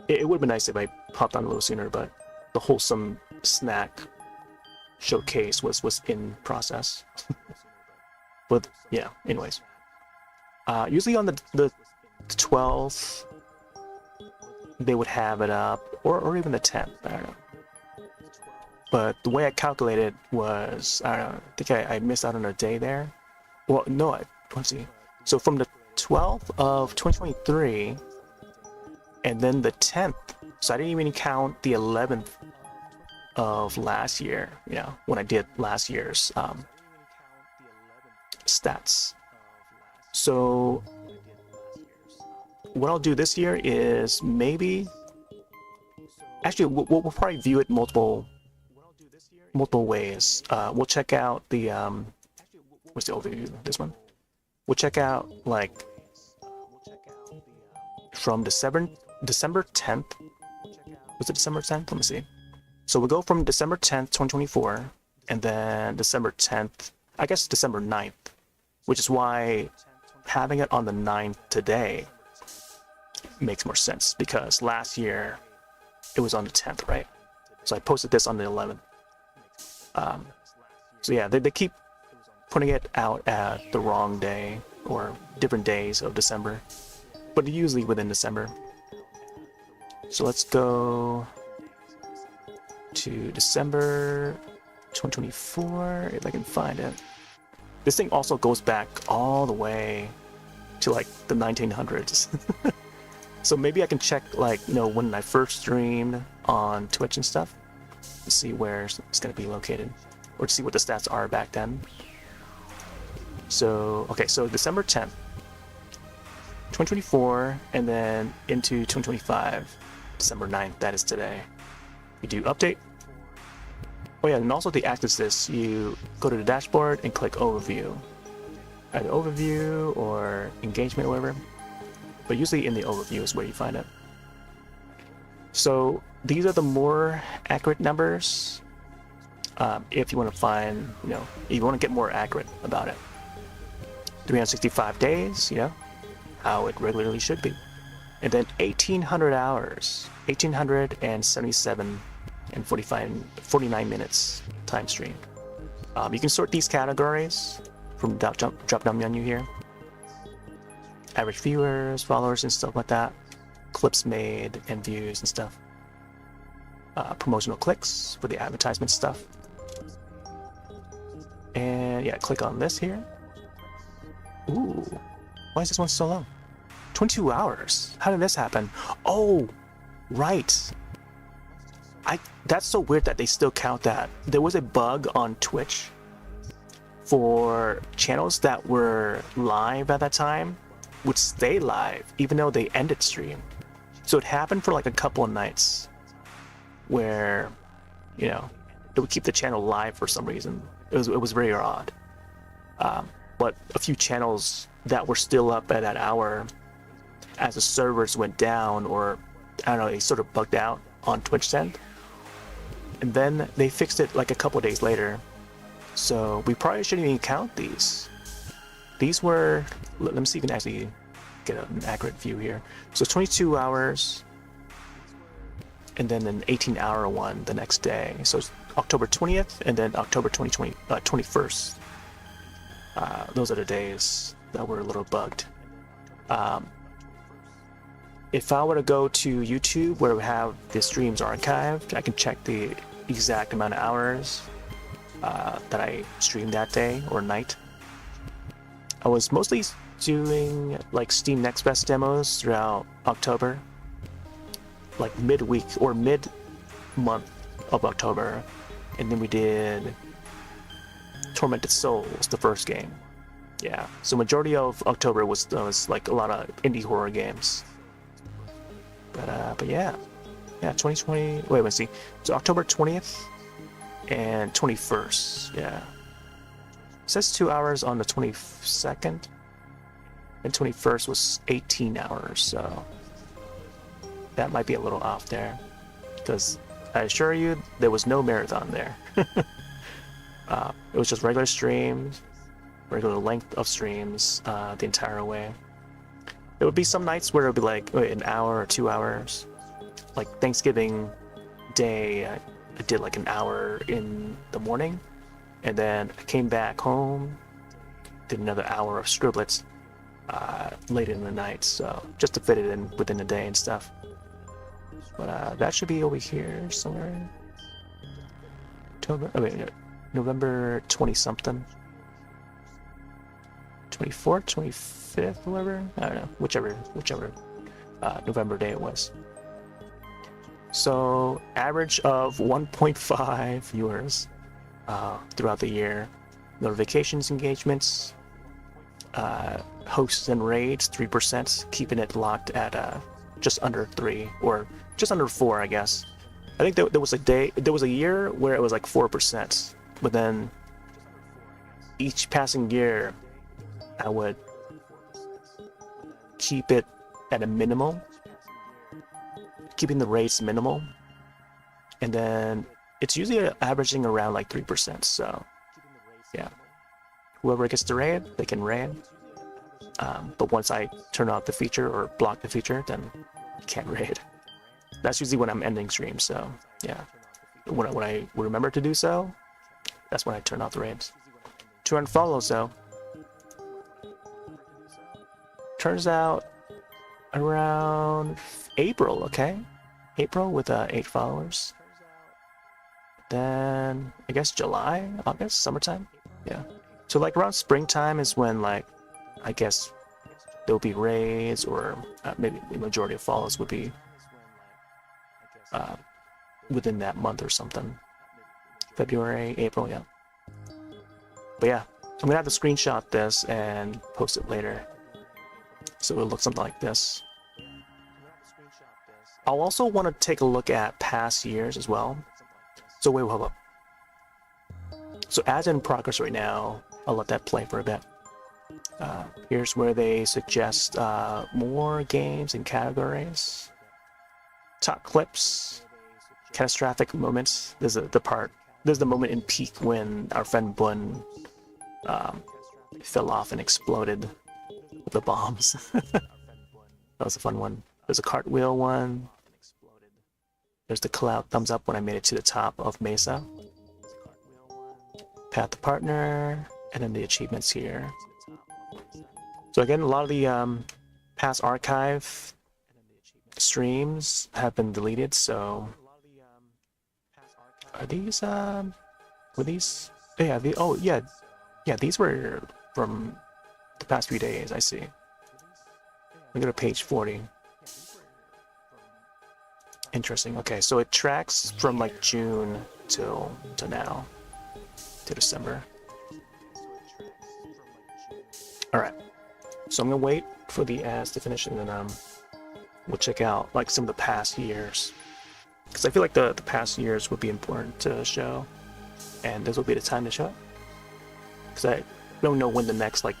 It would be nice if I popped on a little sooner, but the wholesome snack showcase was in process. But yeah, anyways. Usually on the 12th, they would have it up, or even the 10th, I don't know. But the way I calculated was, I don't know, I think I missed out on a day there. Well, no, let's see. So from the 12th of 2023, and then the 10th, so I didn't even count the 11th of last year, you know, when I did last year's stats. So what I'll do this year is maybe, actually we'll probably view it multiple ways. We'll check out the what's the overview? This one. We'll check out like from December 10th. Was it December 10th? Let me see. So we'll go from December 10th, 2024, and then December 10th, I guess December 9th, which is why having it on the 9th today makes more sense, because last year it was on the 10th, right? So I posted this on the 11th. So yeah, they keep putting it out at the wrong day or different days of December, but usually within December. So let's go to December 2024, if I can find it. This thing also goes back all the way to like the 1900s. So maybe I can check, like, you know, when I first streamed on Twitch and stuff to see where it's going to be located, or to see what the stats are back then. So okay, so December 10th, 2024, and then into 2025, December 9th, that is today. You do update. Oh yeah, and also the access this, you go to the dashboard and click overview. Either overview or engagement or whatever. But usually in the overview is where you find it. So these are the more accurate numbers. If you want to find, you know, if you want to get more accurate about it. 365 days, you know, how it regularly should be. And then 1,800 hours, 1,877 and 49 minutes time stream. You can sort these categories from the drop-down menu here. Average viewers, followers, and stuff like that. Clips made and views and stuff. Promotional clicks for the advertisement stuff. And yeah, click on this here. Ooh, why is this one so low? 22 hours. How did this happen? Oh, right. That's so weird that they still count that. There was a bug on Twitch for channels that were live at that time would stay live even though they ended stream. So it happened for like a couple of nights where, you know, it would keep the channel live for some reason. It was very odd. But a few channels that were still up at that hour, as the servers went down, or I don't know, they sort of bugged out on Twitch end. And then they fixed it like a couple of days later. So we probably shouldn't even count these. These were, let me see if you can actually get an accurate view here. So 22 hours, and then an 18-hour one the next day. So it's October 20th, and then October 21st. Those are the days that were a little bugged. If I were to go to YouTube where we have the streams archived, I can check the exact amount of hours that I streamed that day or night. I was mostly doing like Steam Next Best demos throughout October, like midweek or mid-month of October, and then we did Tormented Souls, the first game. Yeah, so majority of October was like a lot of indie horror games. But yeah, 2020. Wait, let's see. So October 20th and 21st. Yeah, it says 2 hours on the 22nd, and 21st was 18 hours. So that might be a little off there, because I assure you there was no marathon there. It was just regular streams, regular length of streams the entire way. There would be some nights where it would be like an hour or 2 hours. Like Thanksgiving Day, I did like an hour in the morning, and then I came back home, did another hour of scriblets late in the night, so just to fit it in within the day and stuff. But that should be over here somewhere. October, November 20-something. 24th, 25th, whatever. I don't know, whichever November day it was. So average of 1.5 viewers throughout the year. Notifications, engagements, hosts and raids 3%, keeping it locked at just under 3 or just under 4, I guess. I think there was a year where it was like 4%, but then each passing year I would keep it at a minimal, keeping the rates minimal, and then it's usually averaging around like 3%. So yeah, whoever gets the raid, they can raid. But once I turn off the feature or block the feature, then you can't raid. That's usually when I'm ending stream. So yeah, when I remember to do so, that's when I turn off the raids. 200 follows though. Turns out around April, okay? April with 8 followers. Then I guess July, August, summertime. Yeah. So like around springtime is when like I guess there'll be raids, or maybe the majority of follows would be within that month or something. February, April, yeah. But yeah, I'm gonna have to screenshot this and post it later. So it'll look something like this. I'll also want to take a look at past years as well. So wait, hold up. So as in progress right now, I'll let that play for a bit. Here's where they suggest more games and categories. Top clips, catastrophic moments. There's the moment in peak when our friend Bun fell off and exploded with the bombs. That was a fun one. There's a cartwheel one. There's the cloud thumbs up when I made it to the top of Mesa. Path to partner, and then the achievements here. So again, a lot of the past archive streams have been deleted, so are these were these, yeah, yeah, these were from the past few days. I see. Look at page 40. Interesting. Okay, so it tracks from like June to now, to December. All right, so I'm gonna wait for the ads to finish, and then we'll check out like some of the past years, because I feel like the past years would be important to show, and this will be the time to show it, because I don't know when the next like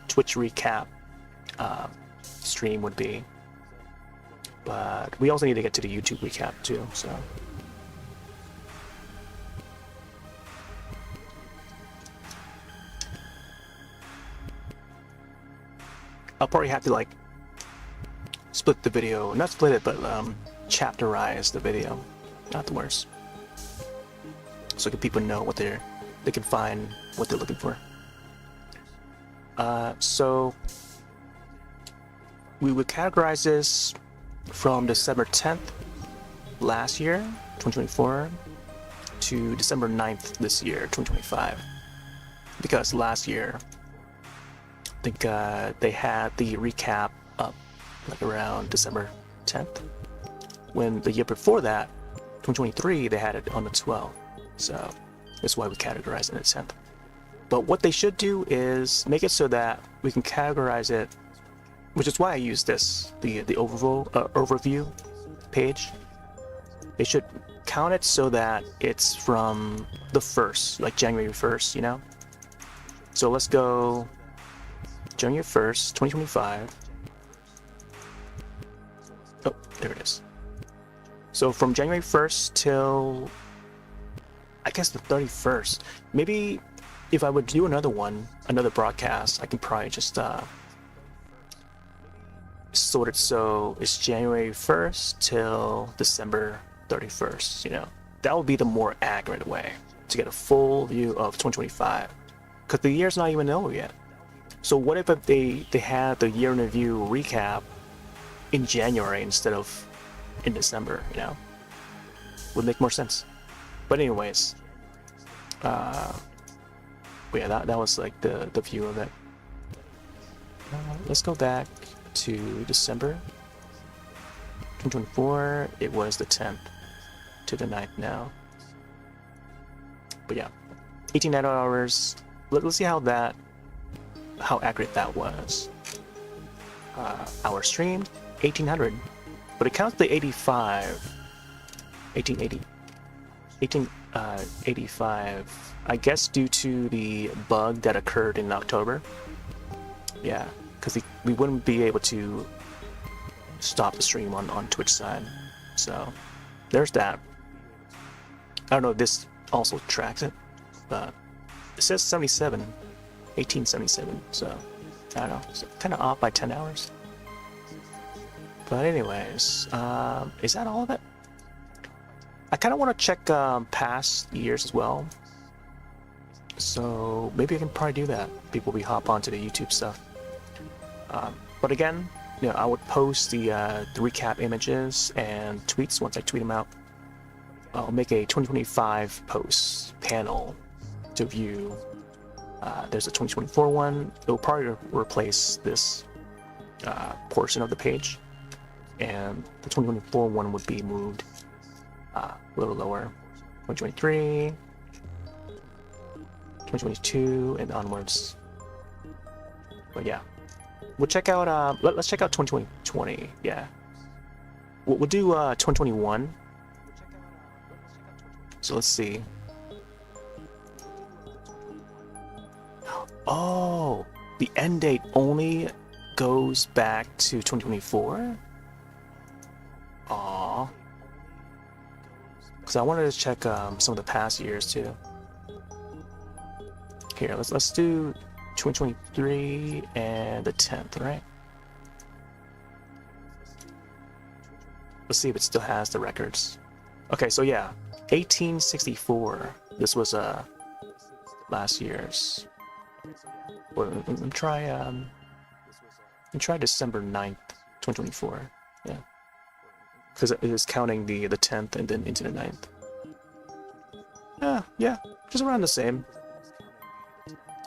Twitch recap stream would be, but we also need to get to the YouTube recap too, so. I'll probably have to like split the video, not split it, but chapterize the video afterwards, so that people know what they can find what they're looking for. So we would categorize this from December 10th last year, 2024, to December 9th this year, 2025, because last year I think they had the recap up like around December 10th, when the year before that, 2023, they had it on the 12th. So that's why we categorize it at 10th. But what they should do is make it so that we can categorize it, which is why I use this, the overview page. They should count it so that it's from the 1st, like January 1st, you know? So let's go January 1st, 2025. Oh, there it is. So from January 1st till, I guess, the 31st. Maybe if I would do another broadcast, I can probably just sort it so it's January 1st till December 31st, you know? That would be the more accurate way to get a full view of 2025, because the year's not even over yet. So what if they had the year in review recap in January instead of in December, you know? Would make more sense. But anyways, but yeah, that was like the view of it. Let's go back to December 2024. It was the 10th to the 9th now. But yeah, 18 idle hours. Let's see how that how accurate that was. Hours streamed, 1800, but it counts the 1880, 85. I guess due to the bug that occurred in October. Yeah, because we wouldn't be able to stop the stream on Twitch side. So there's that. I don't know if this also tracks it, but it says 1877, so I don't know, it's kind of off by 10 hours. But anyways, is that all of it? I kind of want to check past years as well, so maybe I can probably do that. People will hop onto the YouTube stuff. But again, you know, I would post the recap images and tweets once I tweet them out. I'll make a 2025 post panel to view. There's a 2024 one. It will probably replace this portion of the page, and the 2024 one would be moved a little lower. 2023, 2022, and onwards. But yeah, we'll check out. Let's check out 2020. Yeah, we'll do 2021. So let's see. Oh, the end date only goes back to 2024? Aww. Because I wanted to check some of the past years too. Here, let's do 2023 and the 10th, right? Let's see if it still has the records. Okay, so yeah, 1864. This was last year's. Well, let me try December 9th, 2024. Yeah, because it is counting the 10th and then into the 9th. Yeah, just around the same.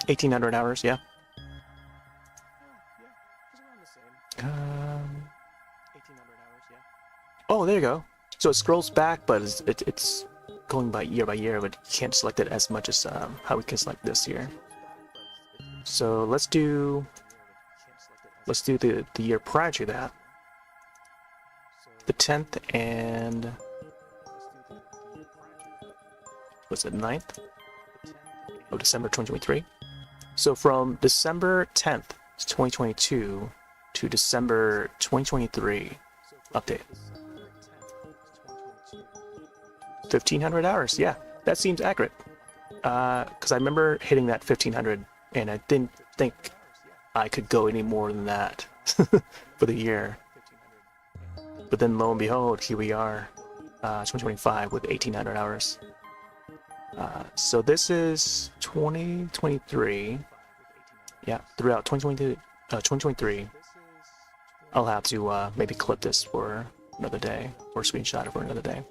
1800 hours, yeah. Oh, there you go. So it scrolls back, but it's going by year, but you can't select it as much as how we can select this year. So let's do the year prior to that, the 10th and what's it, 9th of December 2023. So from December 10th, 2022 to December 2023 update. 1500 hours, yeah, that seems accurate. Because I remember hitting that 1500 and I didn't think I could go any more than that for the year. But then lo and behold, here we are, 2025 with 1800 hours. So this is 2023. Yeah, throughout 2023, I'll have to maybe clip this for another day or screenshot it for another day.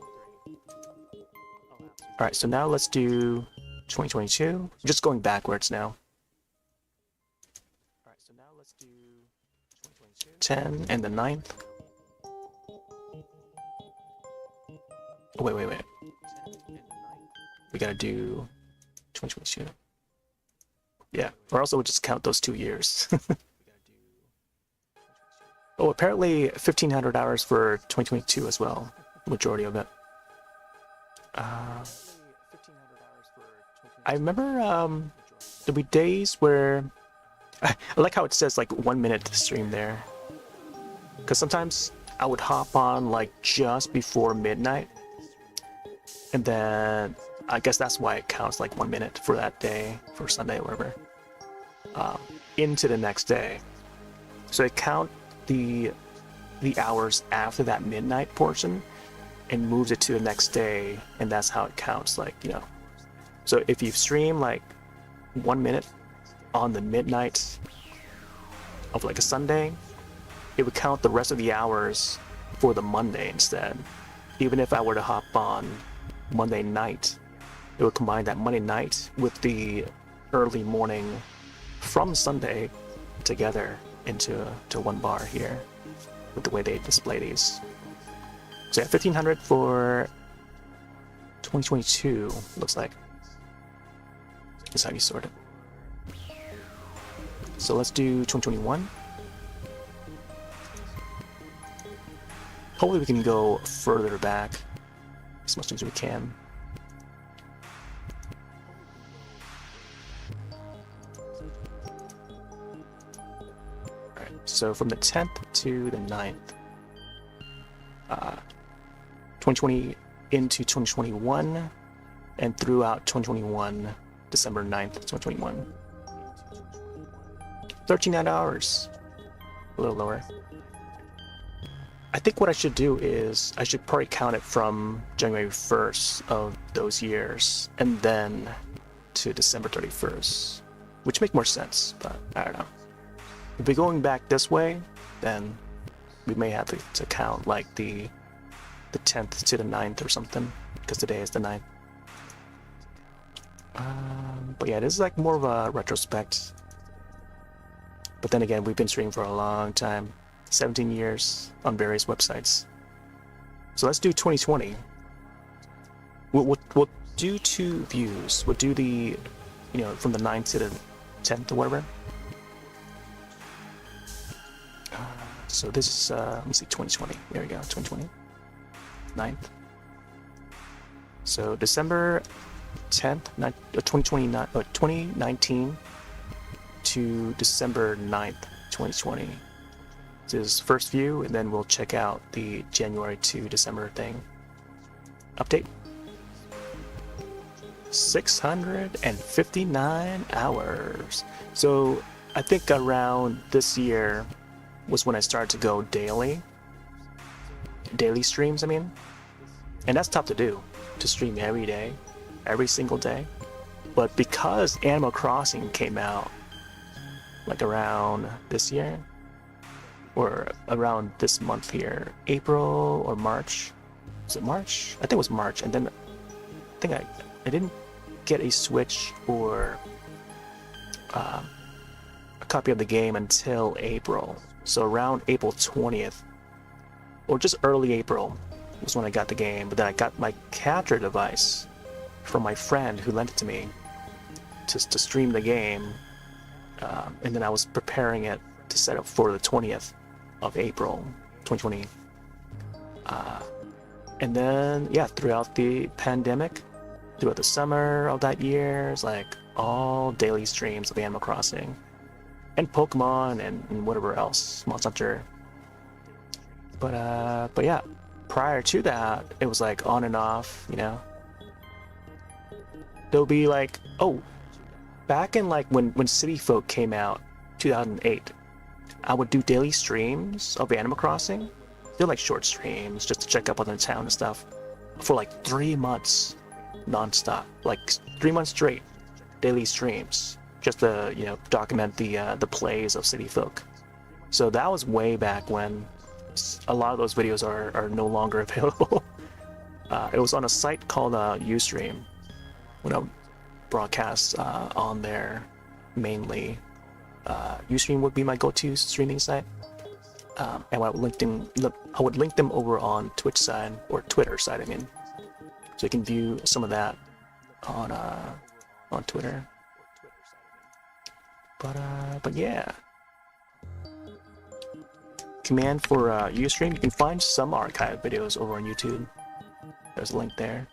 Alright, so now let's do 2022. Just going backwards now. Alright, so now let's do 10 and the 9th. Oh, wait. We gotta do 2022. Yeah, or else we'll just count those 2 years. Oh, apparently 1500 hours for 2022 as well. Majority of it. I remember there'll be days where I like how it says like 1 minute to stream there, because sometimes I would hop on like just before midnight, and then I guess that's why it counts like 1 minute for that day, for Sunday or whatever, into the next day. So it count the hours after that midnight portion and moves it to the next day, and that's how it counts, like, you know. So if you stream like 1 minute on the midnight of like a Sunday, it would count the rest of the hours for the Monday instead. Even if I were to hop on Monday night, it would combine that Monday night with the early morning from Sunday together into one bar here with the way they display these. So yeah, 1500 for 2022 looks like. Is how you sort it. So let's do 2021. Hopefully we can go further back as much as we can. Alright, so from the 10th to the 9th, 2020 into 2021, and throughout 2021, December 9th, 2021. 13 hours, a little lower. I think what I should do is I should probably count it from January 1st of those years and then to December 31st, which make more sense, but I don't know. If we're going back this way, then we may have to count like the 10th to the 9th or something, because today is the 9th. But yeah, this is like more of a retrospect. But then again, we've been streaming for a long time. 17 years on various websites. So let's do 2020. We'll do 2 views. We'll do the, you know, from the 9th to the 10th or whatever. So this is, let me see, 2020. There we go, 2020. 9th. So December 10th, 2019 to December 9th, 2020. This is first view, and then we'll check out the January to December thing. Update. 659 hours. So I think around this year was when I started to go daily streams, I mean. And that's tough to do, to stream every day, every single day. But because Animal Crossing came out like around this year, or around this month here, April or March. Was it March? I think it was March. And then I think I didn't get a Switch or a copy of the game until April. So around April 20th, or just early April, was when I got the game. But then I got my capture device from my friend who lent it to me to stream the game. And then I was preparing it to set up for the 20th of April 2020. And then, yeah, throughout the pandemic, throughout the summer of that year, it's like all daily streams of Animal Crossing and Pokemon and whatever else, Monster Hunter. But yeah, prior to that, it was like on and off, you know. There'll be like, oh, back in like when City Folk came out, 2008, I would do daily streams of Animal Crossing. They're like short streams just to check up on the town and stuff for like 3 months non-stop, like 3 months straight, daily streams just to, you know, document the plays of City Folk. So that was way back when. A lot of those videos are no longer available. It was on a site called Ustream when I would broadcast on there mainly. Ustream would be my go-to streaming site, and I would link them over on Twitch side or Twitter side. I mean, so you can view some of that on Twitter. But yeah, command for Ustream. You can find some archive videos over on YouTube. There's a link there.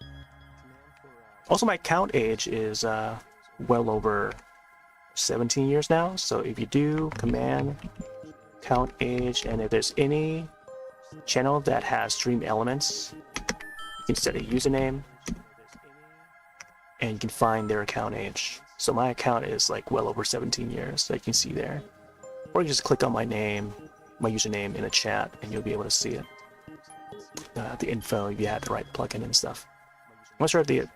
Also, my account age is well over 17 years now, so if you do command count age, and if there's any channel that has stream elements, you can set a username and you can find their account age. So my account is like well over 17 years, so you can see there. Or you just click on my name, my username in a chat, and you'll be able to see it. The info, if you had the right plugin and stuff. I'm not sure if the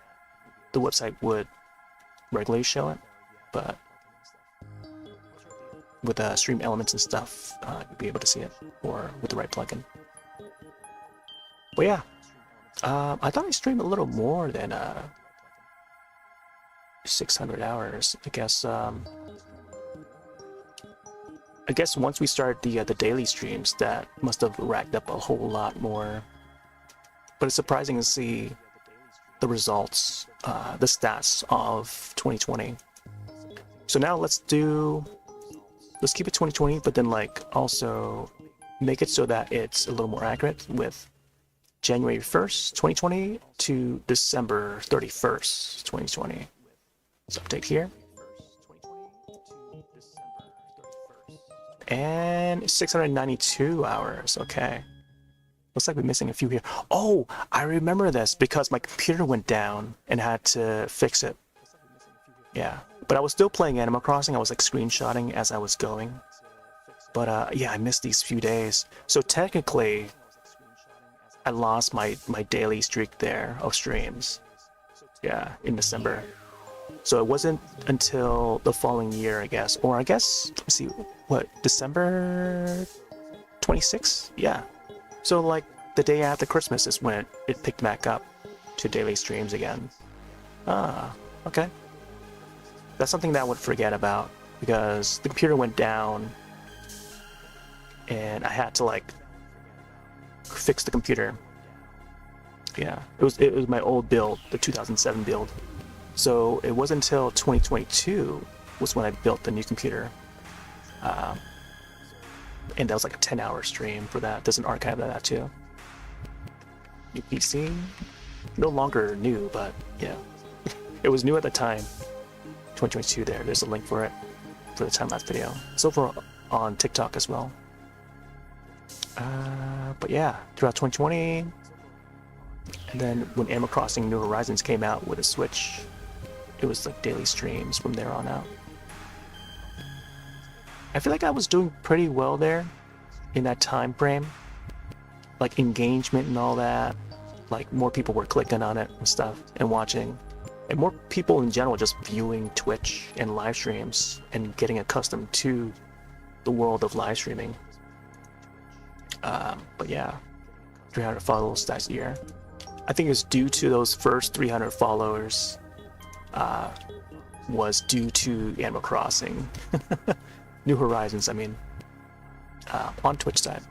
website would regularly show it, but with stream elements and stuff, you'll be able to see it, or with the right plugin. But yeah, I thought I streamed a little more than 600 hours. I guess once we started the daily streams, that must have racked up a whole lot more. But it's surprising to see the results, the stats of 2020. So now let's do let's keep it 2020, but then like also make it so that it's a little more accurate with January 1st, 2020 to December 31st, 2020. Let's update here. And 692 hours. Okay. Looks like we're missing a few here. Oh, I remember this because my computer went down and had to fix it. Yeah. But I was still playing Animal Crossing. I was like screenshotting as I was going. But yeah, I missed these few days. So technically, I lost my daily streak there of streams. Yeah, in December. So it wasn't until the following year, I guess. Or I guess, let's see, what, December 26th? Yeah. So like the day after Christmas is when it picked back up to daily streams again. Ah, okay. That's something that I would forget about because the computer went down and I had to like fix the computer. Yeah, it was my old build, the 2007 build. So it wasn't until 2022 was when I built the new computer. And that was like a 10-hour stream for that. There's an archive of that too. New PC, no longer new, but yeah, it was new at the time. 2022 there's a link for it for the time-lapse video. It's over on TikTok as well. But yeah, throughout 2020, and then when Animal Crossing New Horizons came out with a Switch, it was like daily streams from there on out. I feel like I was doing pretty well there in that time frame. Like engagement and all that. Like more people were clicking on it and stuff and watching. And more people in general just viewing Twitch and live streams and getting accustomed to the world of live streaming. But yeah, 300 followers that year. I think it's due to those first 300 followers was due to Animal Crossing. New Horizons, I mean, on Twitch side.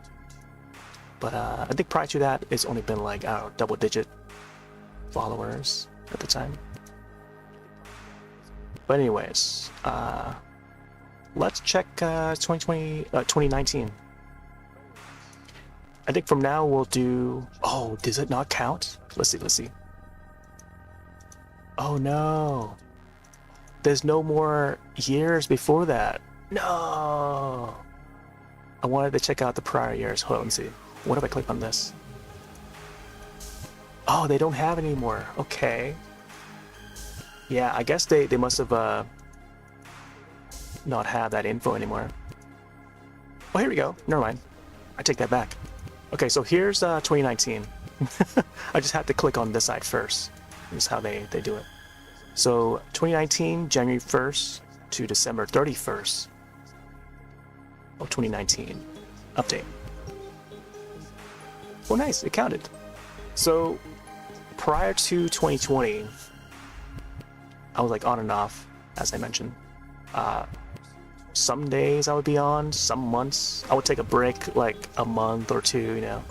But I think prior to that, it's only been like, I don't know, double-digit followers at the time. But anyways, let's check 2019. I think from now we'll do... Oh, does it not count? Let's see. Oh no. There's no more years before that. No. I wanted to check out the prior years. Hold on, let me see. What if I click on this? Oh, they don't have any more. Okay. Yeah, I guess they must have not have that info anymore. Oh, here we go. Never mind. I take that back. Okay, so here's 2019. I just had to click on this side first. This is how they do it. So 2019, January 1st to December 31st of 2019. Update. Oh, nice. It counted. So prior to 2020, I was like on and off, as I mentioned. Some days I would be on, some months I would take a break, like a month or two, you know.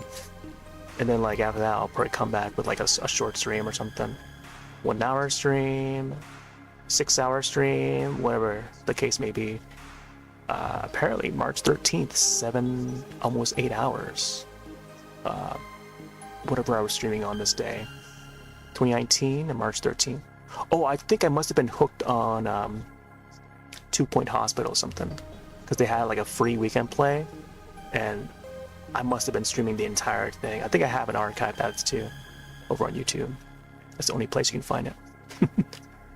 And then like after that, I'll probably come back with like a short stream or something. 1 hour stream, 6 hour stream, whatever the case may be. Apparently March 13th, almost 8 hours. Whatever I was streaming on this day. 2019 and March 13th. Oh, I think I must have been hooked on 2 Point Hospital or something, because they had like a free weekend play, and I must have been streaming the entire thing. I think I have an archive that's too over on YouTube. That's the only place you can find it.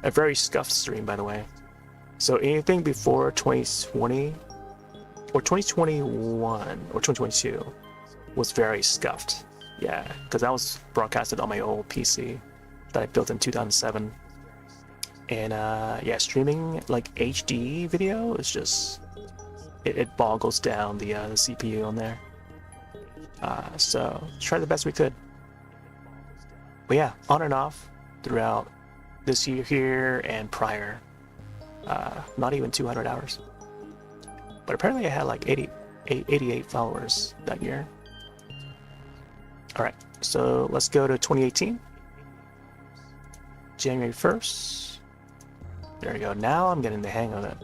A very scuffed stream, by the way. So anything before 2020 or 2021 or 2022 was very scuffed. Yeah, because that was broadcasted on my old PC that I built in 2007. And yeah, streaming like HD video is just, it boggles down the CPU on there. So try the best we could. But yeah, on and off throughout this year here and prior. Not even 200 hours. But apparently I had like 88 followers that year. Alright, so let's go to 2018. January 1st. There we go. Now I'm getting the hang of it.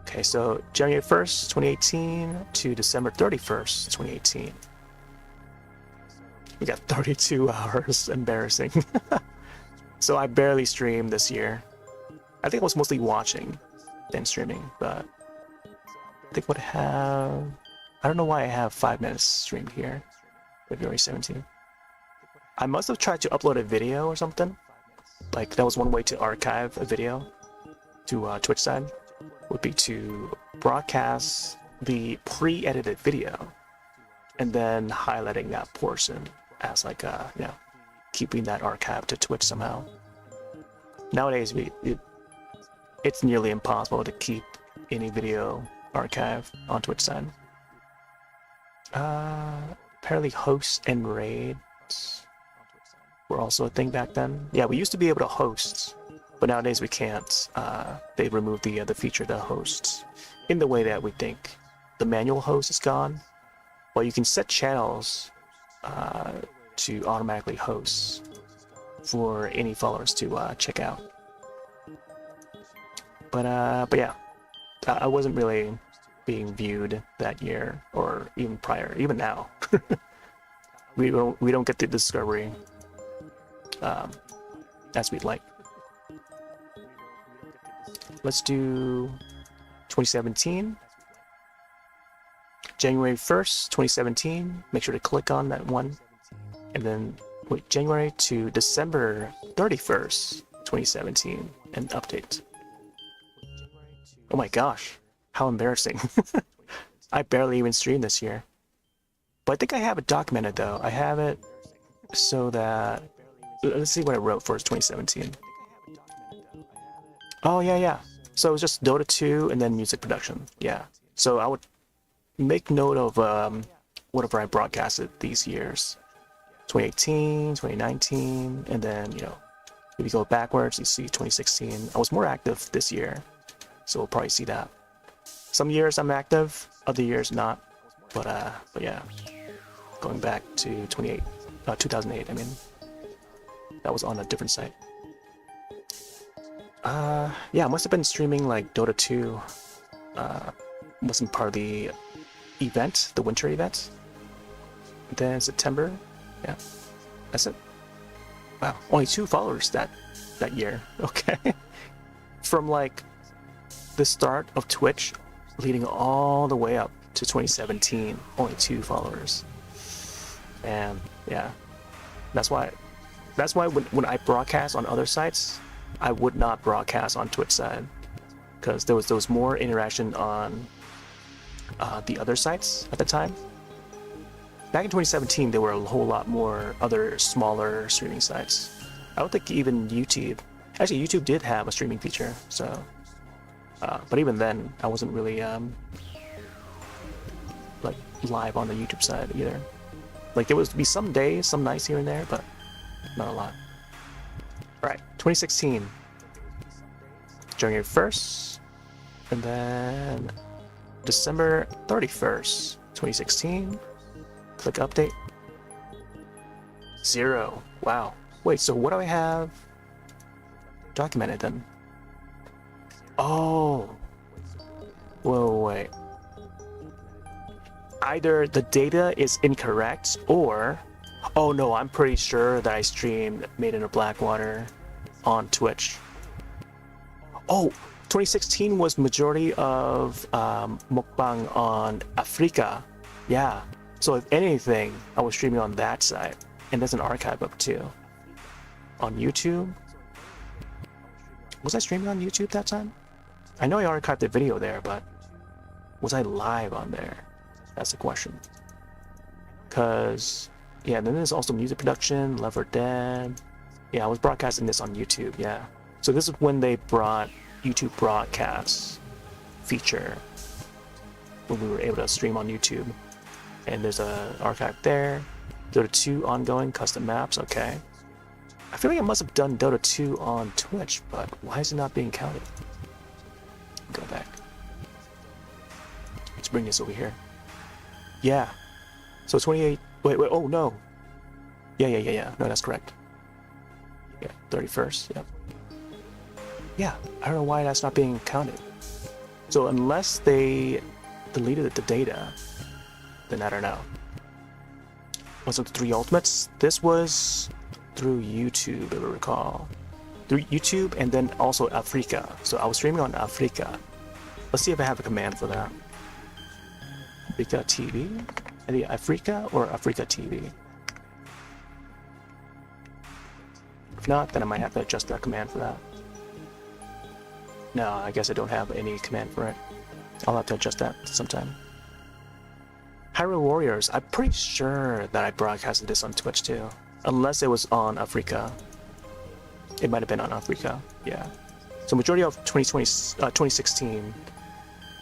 Okay, so January 1st, 2018 to December 31st, 2018. We got 32 hours. Embarrassing. So I barely streamed this year. I think I was mostly watching than streaming, but I think what I have... I don't know why I have 5 minutes streamed here. February 17th. I must have tried to upload a video or something. Like, that was one way to archive a video to Twitch side, would be to broadcast the pre-edited video and then highlighting that portion as like keeping that archive to Twitch somehow. Nowadays it's nearly impossible to keep any video archive on Twitch side. Apparently hosts and raids were also a thing back then. Yeah, we used to be able to host, but nowadays we can't. They removed the feature that hosts in the way that we think. The manual host is gone. Well, you can set channels to automatically host for any followers to check out. But yeah, I wasn't really being viewed that year or even prior, even now. we don't get the discovery as we'd like. Let's do 2017. January 1st, 2017. Make sure to click on that one. And then wait, January to December 31st, 2017, and update. Oh my gosh, how embarrassing. I barely even streamed this year. But I think I have it documented though. I have it so that... Let's see what I wrote for 2017. Oh yeah. So it was just Dota 2 and then music production. Yeah. So I would make note of whatever I broadcasted these years. 2018, 2019, and then, you know, if you go backwards, you see 2016. I was more active this year, so we'll probably see that. Some years I'm active, other years not. But yeah, going back to 2008, I mean, that was on a different site. Yeah, I must have been streaming like Dota 2. Wasn't part of the event, the winter event. Then September, yeah, that's it. Wow, only 2 followers that year. Okay, from like the start of Twitch, leading all the way up to 2017, only 2 followers. And yeah, that's why when I broadcast on other sites, I would not broadcast on Twitch side, because there was more interaction on the other sites at the time. Back in 2017, there were a whole lot more other smaller streaming sites. I don't think even YouTube. Actually, YouTube did have a streaming feature, so. But even then, I wasn't really like live on the YouTube side either. Like there was be some days, some nights here and there, but not a lot. All right, 2016, January 1st, and then December 31st, 2016. Click update. 0. Wow. Wait, so what do I have documented then? Oh. Whoa, wait. Either the data is incorrect or... Oh no, I'm pretty sure that I streamed Made in Blackwater on Twitch. Oh, 2016 was majority of mukbang on Africa. Yeah. So if anything, I was streaming on that side, and there's an archive up too. On YouTube? Was I streaming on YouTube that time? I know I archived the video there, but was I live on there? That's the question. Cause yeah, then there's also music production, Left 4 Dead. Yeah, I was broadcasting this on YouTube. Yeah. So this is when they brought YouTube broadcast feature, when we were able to stream on YouTube. And there's a archive there. Dota 2 ongoing, custom maps, okay. I feel like I must have done Dota 2 on Twitch, but why is it not being counted? Go back. Let's bring this over here. Yeah. So 28, wait, oh no. Yeah. No, that's correct. Yeah, 31st, yep. Yeah, I don't know why that's not being counted. So So unless they deleted the data, then I don't know. Was it 3 Ultimates? This was through YouTube, if I recall. Through YouTube and then also Africa. So I was streaming on Africa. Let's see if I have a command for that. Africa TV? Maybe Africa or Africa TV? If not, then I might have to adjust that command for that. No, I guess I don't have any command for it. I'll have to adjust that sometime. Hyrule Warriors, I'm pretty sure that I broadcasted this on Twitch too. Unless it was on Africa. It might have been on Africa, yeah. So majority of 2016,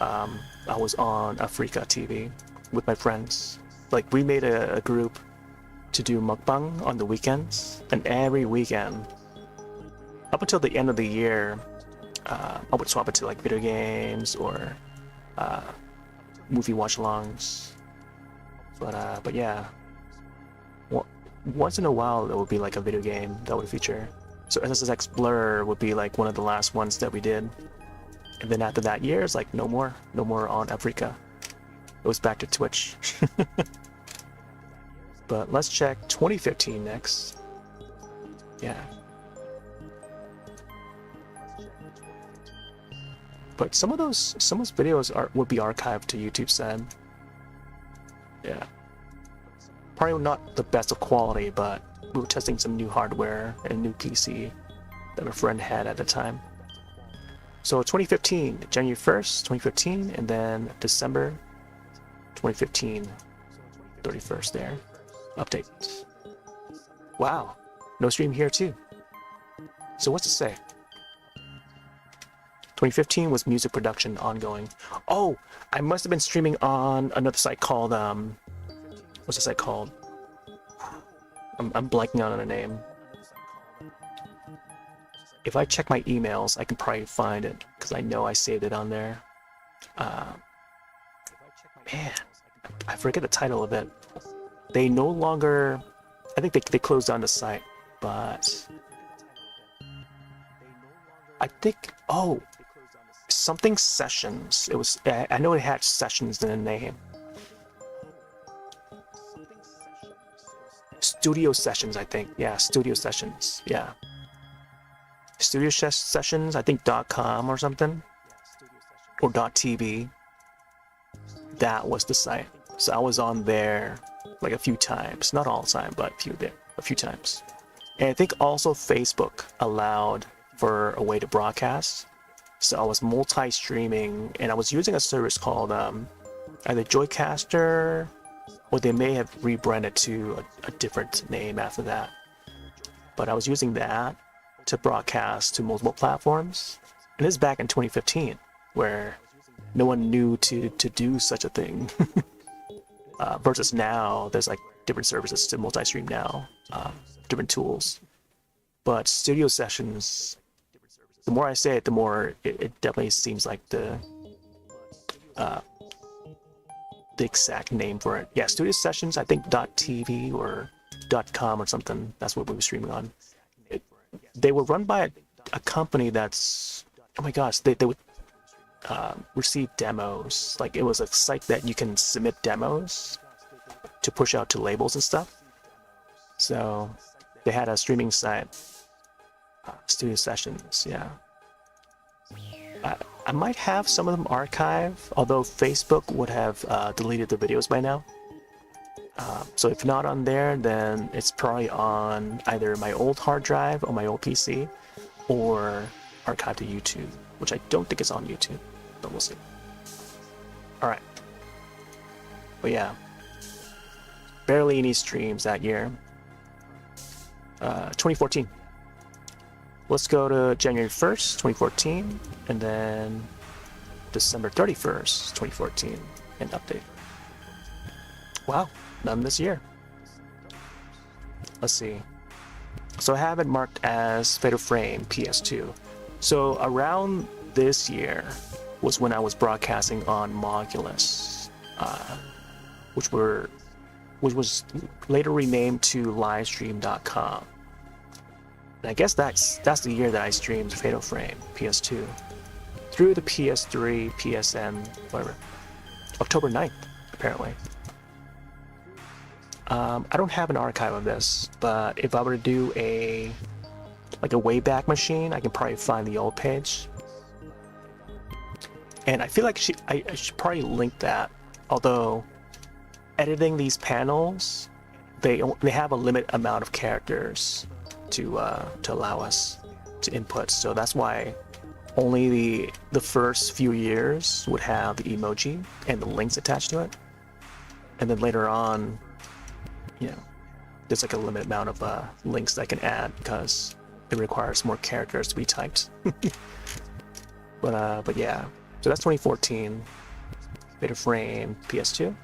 I was on Africa TV with my friends. Like, we made a group to do mukbang on the weekends, and every weekend, up until the end of the year, I would swap it to like video games or movie watch-alongs. But yeah, once in a while there would be like a video game that would feature. So SSX Blur would be like one of the last ones that we did, and then after that year, it's like no more on Africa. It was back to Twitch. But let's check 2015 next. Yeah. But some of those videos would be archived to YouTube said. Yeah. Probably not the best of quality, but we were testing some new hardware and a new PC that a friend had at the time. So 2015, January 1st, 2015, and then December 2015, 31st there. Update. Wow, no stream here too. So what's to say? 2015 was music production ongoing. Oh, I must have been streaming on another site called, what's the site called? I'm blanking on a name. If I check my emails, I can probably find it, because I know I saved it on there. Man, I forget the title of it. They no longer, I think they closed down the site, but I think, oh, something Sessions. It was, I know it had Sessions in the name. Studio Sessions, I think. Yeah, Studio Sessions. Yeah. Studio Sessions, I think .com or something. Or .tv. That was the site. So I was on there like a few times. Not all the time, but a few times. And I think also Facebook allowed for a way to broadcast. So I was multi-streaming, and I was using a service called either Joycaster, or they may have rebranded to a different name after that. But I was using that to broadcast to multiple platforms. And this is back in 2015, where no one knew to do such a thing. Versus now, there's like different services to multi-stream now, different tools. But Studio Sessions, the more I say it, the more it definitely seems like the exact name for it. Yeah, Studio Sessions, I think .tv or .com or something. That's what we were streaming on. They were run by a company that's, oh my gosh, they would receive demos. Like, it was a site that you can submit demos to push out to labels and stuff. So they had a streaming site, Studio Sessions. Yeah. I might have some of them archived, although Facebook would have deleted the videos by now. So if not on there, then it's probably on either my old hard drive on my old PC, or archived to YouTube, which I don't think is on YouTube, but we'll see. Alright. But yeah. Barely any streams that year. 2014. Let's go to January 1st, 2014, and then December 31st, 2014, and update. Wow, none this year. Let's see. So I have it marked as Fatal Frame PS2. So around this year was when I was broadcasting on Modulus, which was later renamed to livestream.com. And I guess that's the year that I streamed Fatal Frame PS2 through the PS3, PSN, whatever. October 9th, apparently. I don't have an archive of this, but if I were to do a Wayback Machine, I can probably find the old page. And I feel like I should probably link that. Although, editing these panels, they have a limited amount of characters to allow us to input. So that's why only the first few years would have the emoji and the links attached to it. And then later on, you know, there's like a limited amount of links that I can add because it requires more characters to be typed. But yeah, so that's 2014. Beta frame PS2.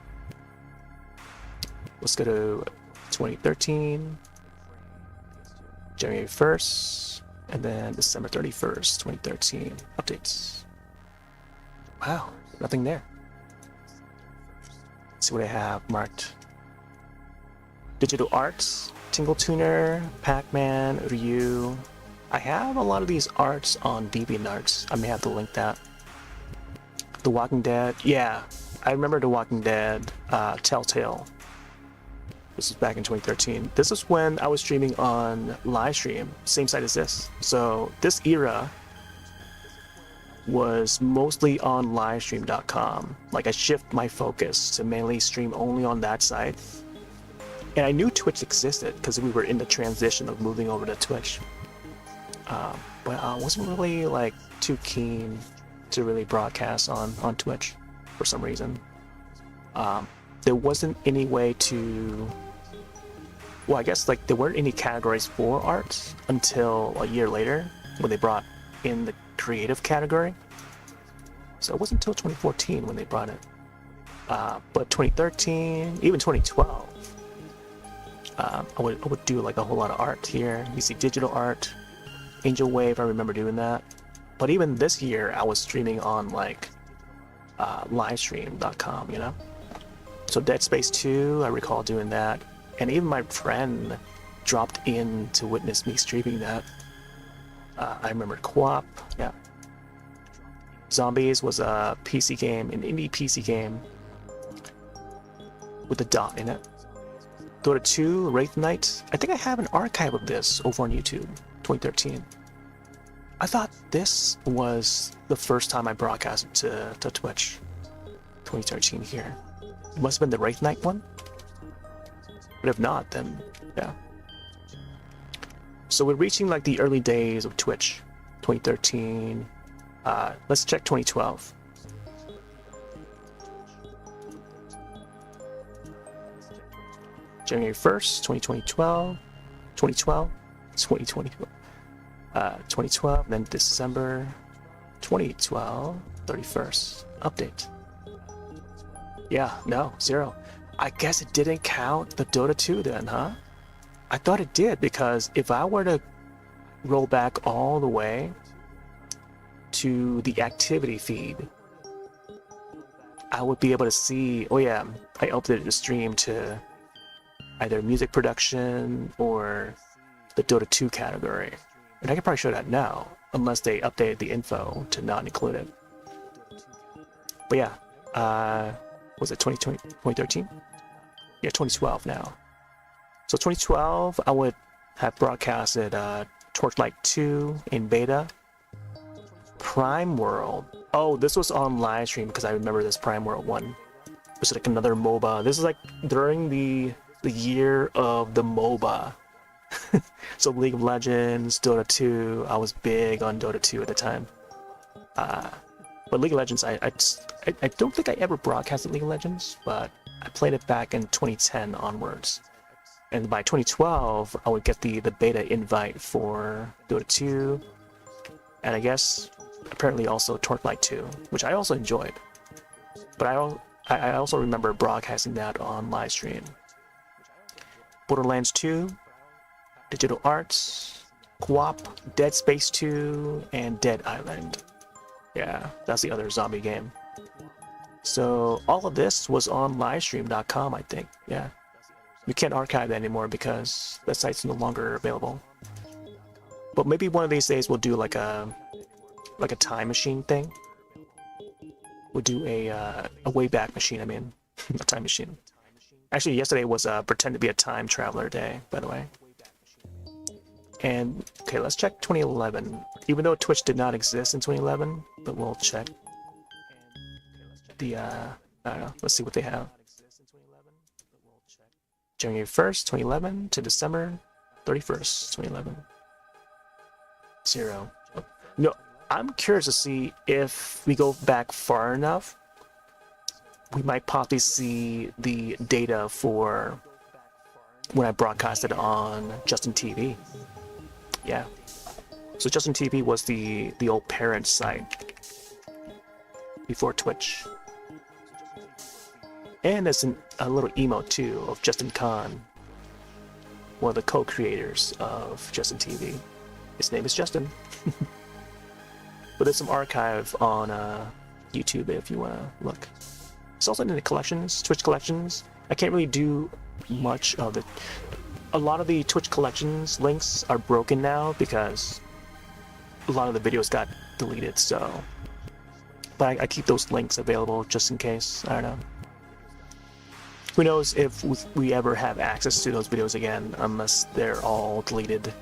Let's go to 2013, January 1st, and then December 31st, 2013. Updates. Wow, nothing there. Let's see what I have marked. Digital arts, Tingle Tuner, Pac-Man, Ryu. I have a lot of these arts on DeviantArts. I may have to link that. The Walking Dead, yeah, I remember The Walking Dead, Telltale. This was back in 2013. This was when I was streaming on livestream, same site as this. So this era was mostly on livestream.com. Like I shift my focus to mainly stream only on that site. And I knew Twitch existed because we were in the transition of moving over to Twitch. But I wasn't really like too keen to really broadcast on Twitch for some reason. There wasn't any way to, well, I guess like there weren't any categories for arts until a year later when they brought in the creative category. So it wasn't until 2014 when they brought it. But 2013, even 2012, I would do like a whole lot of art here. You see digital art, Angel Wave, I remember doing that. But even this year, I was streaming on like livestream.com, you know? So Dead Space 2, I recall doing that. And even my friend dropped in to witness me streaming that. I remember Co-op, yeah. Zombies was a PC game, an indie PC game with a dot in it. Dota 2, Wraith Knight. I think I have an archive of this over on YouTube, 2013. I thought this was the first time I broadcasted to Twitch, 2013 here. It must have been the Wraith Knight one. But if not, then yeah. So we're reaching like the early days of Twitch, 2013. Let's check 2012. January 1st, 2012, 2012, then December 2012, 31st, update. Yeah, no, 0. I guess it didn't count the Dota 2 then, huh? I thought it did, because if I were to roll back all the way to the activity feed, I would be able to see, oh yeah, I updated the stream to either music production or the Dota 2 category. And I could probably show that now, unless they updated the info to not include it. But yeah, was it 2020, 2013? Yeah, 2012 now. So 2012, I would have broadcasted Torchlight 2 in beta. Prime World. Oh, this was on live stream because I remember this Prime World one. It was like another MOBA. This is like during the year of the MOBA. So League of Legends, Dota 2. I was big on Dota 2 at the time. But League of Legends, I don't think I ever broadcasted League of Legends, but I played it back in 2010 onwards. And by 2012, I would get the beta invite for Dota 2, and I guess apparently also Torchlight 2, which I also enjoyed. But I also remember broadcasting that on live stream. Borderlands 2, Digital Arts, Co-op, Dead Space 2, and Dead Island. Yeah, that's the other zombie game. So all of this was on livestream.com, I think. Yeah. We can't archive that anymore because the site's no longer available. But maybe one of these days we'll do like a like a time machine thing. We'll do a Wayback Machine, I mean, a time machine. Actually, yesterday was pretend to be a time traveler day, by the way. And okay, let's check 2011. Even though Twitch did not exist in 2011, but we'll check the I don't know. Let's see what they have. January 1st, 2011 to December 31st, 2011. 0. Oh, no, I'm curious to see if we go back far enough, we might possibly see the data for when I broadcasted on Justin TV. Yeah. So Justin TV was the old parent site before Twitch. And there's a little emote too of Justin Khan, one of the co-creators of Justin TV. His name is Justin. But there's some archive on YouTube if you want to look. It's also in the collections, Twitch collections. I can't really do much of it. A lot of the Twitch collections links are broken now because a lot of the videos got deleted, so. But I keep those links available just in case. I don't know. Who knows if we ever have access to those videos again, unless they're all deleted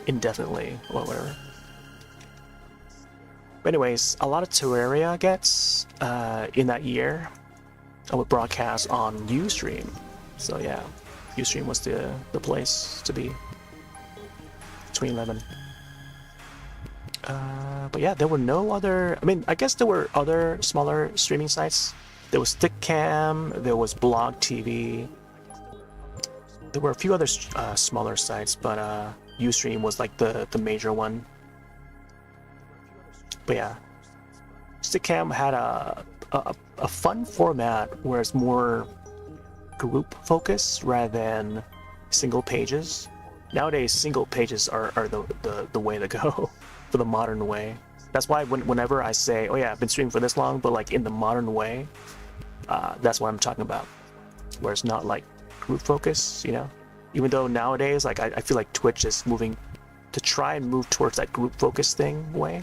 indefinitely or whatever. But anyways, a lot of Terraria gets in that year. I would broadcast on Ustream. So yeah, Ustream was the place to be. 2011. But yeah, there were no other. I mean, I guess there were other smaller streaming sites. There was Stickcam, there was Blog TV. There were a few other smaller sites, but Ustream was like the major one. But yeah, Stickcam had a fun format where it's more group focused rather than single pages. Nowadays, single pages are the way to go for the modern way. That's why whenever I say, oh yeah, I've been streaming for this long, but like in the modern way, that's what I'm talking about. Where it's not like group focus, you know? Even though nowadays, like I feel like Twitch is moving to try and move towards that group focus thing way.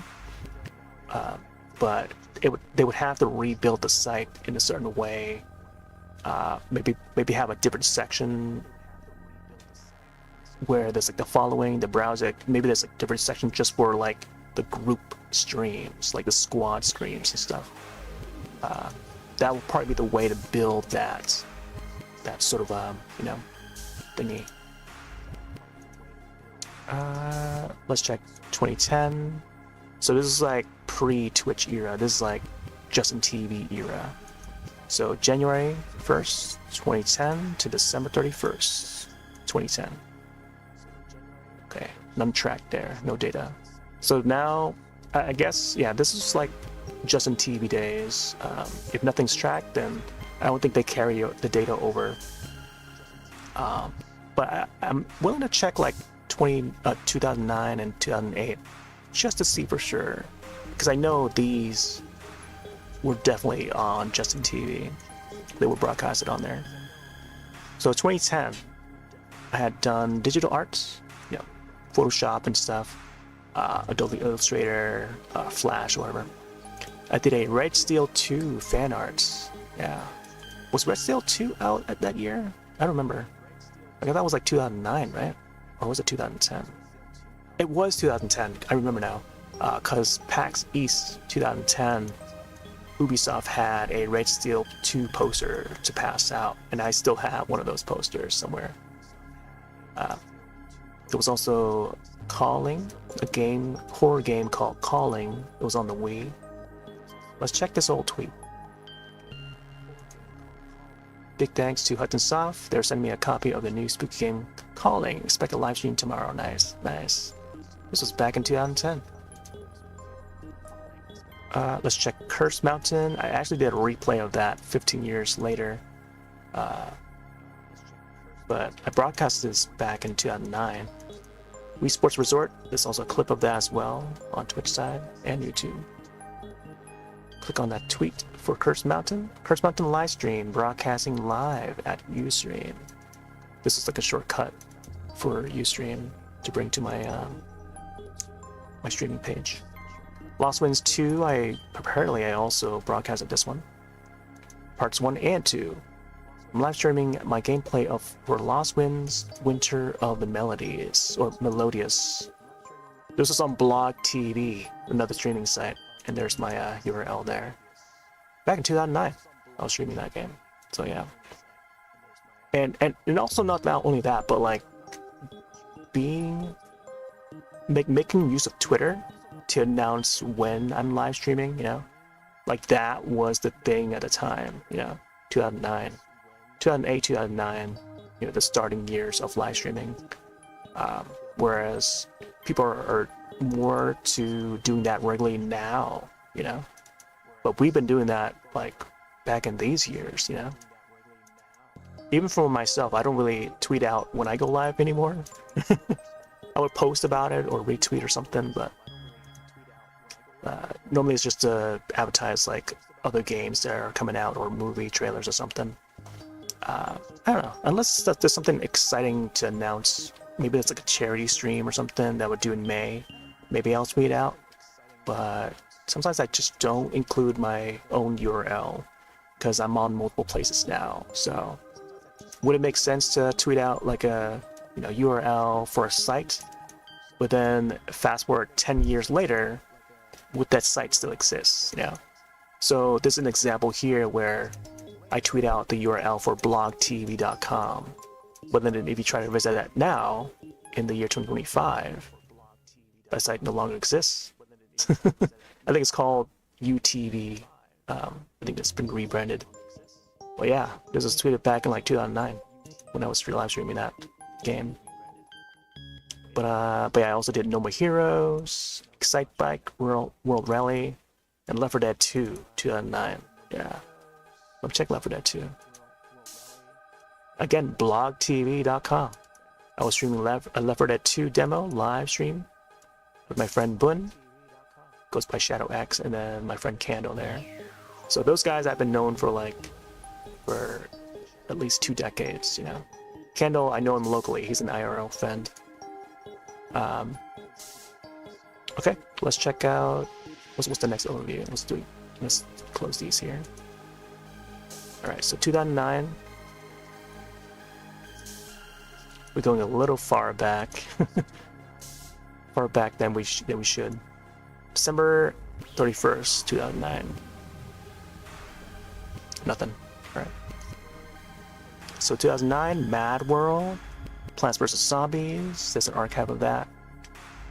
But they would have to rebuild the site in a certain way. Maybe have a different section where there's like the following, the browser. Maybe there's like different section just for like the group streams, like the squad streams and stuff. That will probably be the way to build that sort of you know, thingy. Let's check 2010. So this is like pre-Twitch era. This is like Justin TV era. So January 1st, 2010 to December 31st, 2010. Okay, none tracked there, no data. So now, I guess, yeah, this is like Justin TV days. If nothing's tracked, then I don't think they carry the data over. But I'm willing to check like 2009 and 2008 just to see for sure, because I know these were definitely on Justin TV. They were broadcasted on there. So 2010, I had done digital arts, you know, Photoshop and stuff, Adobe Illustrator, Flash, or whatever. I did a Red Steel 2 fan arts. Yeah. Was Red Steel 2 out at that year? I don't remember. I guess that was like 2009, right? Or was it 2010? It was 2010. I remember now. Because PAX East 2010, Ubisoft had a Red Steel 2 poster to pass out, and I still have one of those posters somewhere. There was also Calling, a horror game called Calling. It was on the Wii. Let's check this old tweet. Big thanks to Hudson Soft. They're sending me a copy of the new spooky game Calling. Expect a live stream tomorrow. Nice, nice. This was back in 2010. Let's check Curse Mountain. I actually did a replay of that 15 years later. But I broadcast this back in 2009. Wii Sports Resort. There's also a clip of that as well on Twitch side and YouTube. Click on that tweet for Curse Mountain. Curse Mountain live stream, broadcasting live at Ustream. This is like a shortcut for Ustream to bring to my my streaming page. Lost Winds 2, I also broadcasted this one. Parts 1 and 2. I'm live streaming my gameplay for Lost Winds Winter of the Melodies, or Melodious. This was on Blog TV, another streaming site, and there's my URL there. Back in 2009, I was streaming that game. So yeah. And also not only that, but like making use of Twitter to announce when I'm live streaming, you know? Like that was the thing at the time, you know, 2009, 2008, 2009, you know, the starting years of live streaming. Whereas people are more to doing that regularly now, you know? But we've been doing that like back in these years, you know? Even for myself, I don't really tweet out when I go live anymore. I would post about it or retweet or something, but normally it's just to advertise like other games that are coming out or movie trailers or something. I don't know, unless there's something exciting to announce. Maybe it's like a charity stream or something that I would do in May. Maybe I'll tweet out, but sometimes I just don't include my own URL because I'm on multiple places now. So would it make sense to tweet out like a URL for a site, but then fast forward 10 years later, would that site still exist? You know? So this is an example here where I tweet out the URL for blogtv.com, but then if you try to visit that now in the year 2025, that site no longer exists. I think it's called UTV. I think it's been rebranded. But yeah, this was tweeted back in like 2009 when I was live streaming that game. But yeah, I also did No More Heroes, Excite Bike, World Rally, and Left 4 Dead 2, 2009. Yeah, let me check Left 4 Dead 2. Again, blogtv.com. I was streaming a Left 4 Dead 2 demo live stream with my friend Bun, goes by Shadow X, and then my friend Candle there. So those guys I've been known for at least 2 decades, you know. Candle, I know him locally. He's an IRL friend. Okay, let's check out what's the next overview. Let's close these here. All right, so 2009. We're going a little far back, far back than we should. December 31st, 2009. Nothing. All right. So 2009, Mad World, Plants vs. Zombies. There's an archive of that.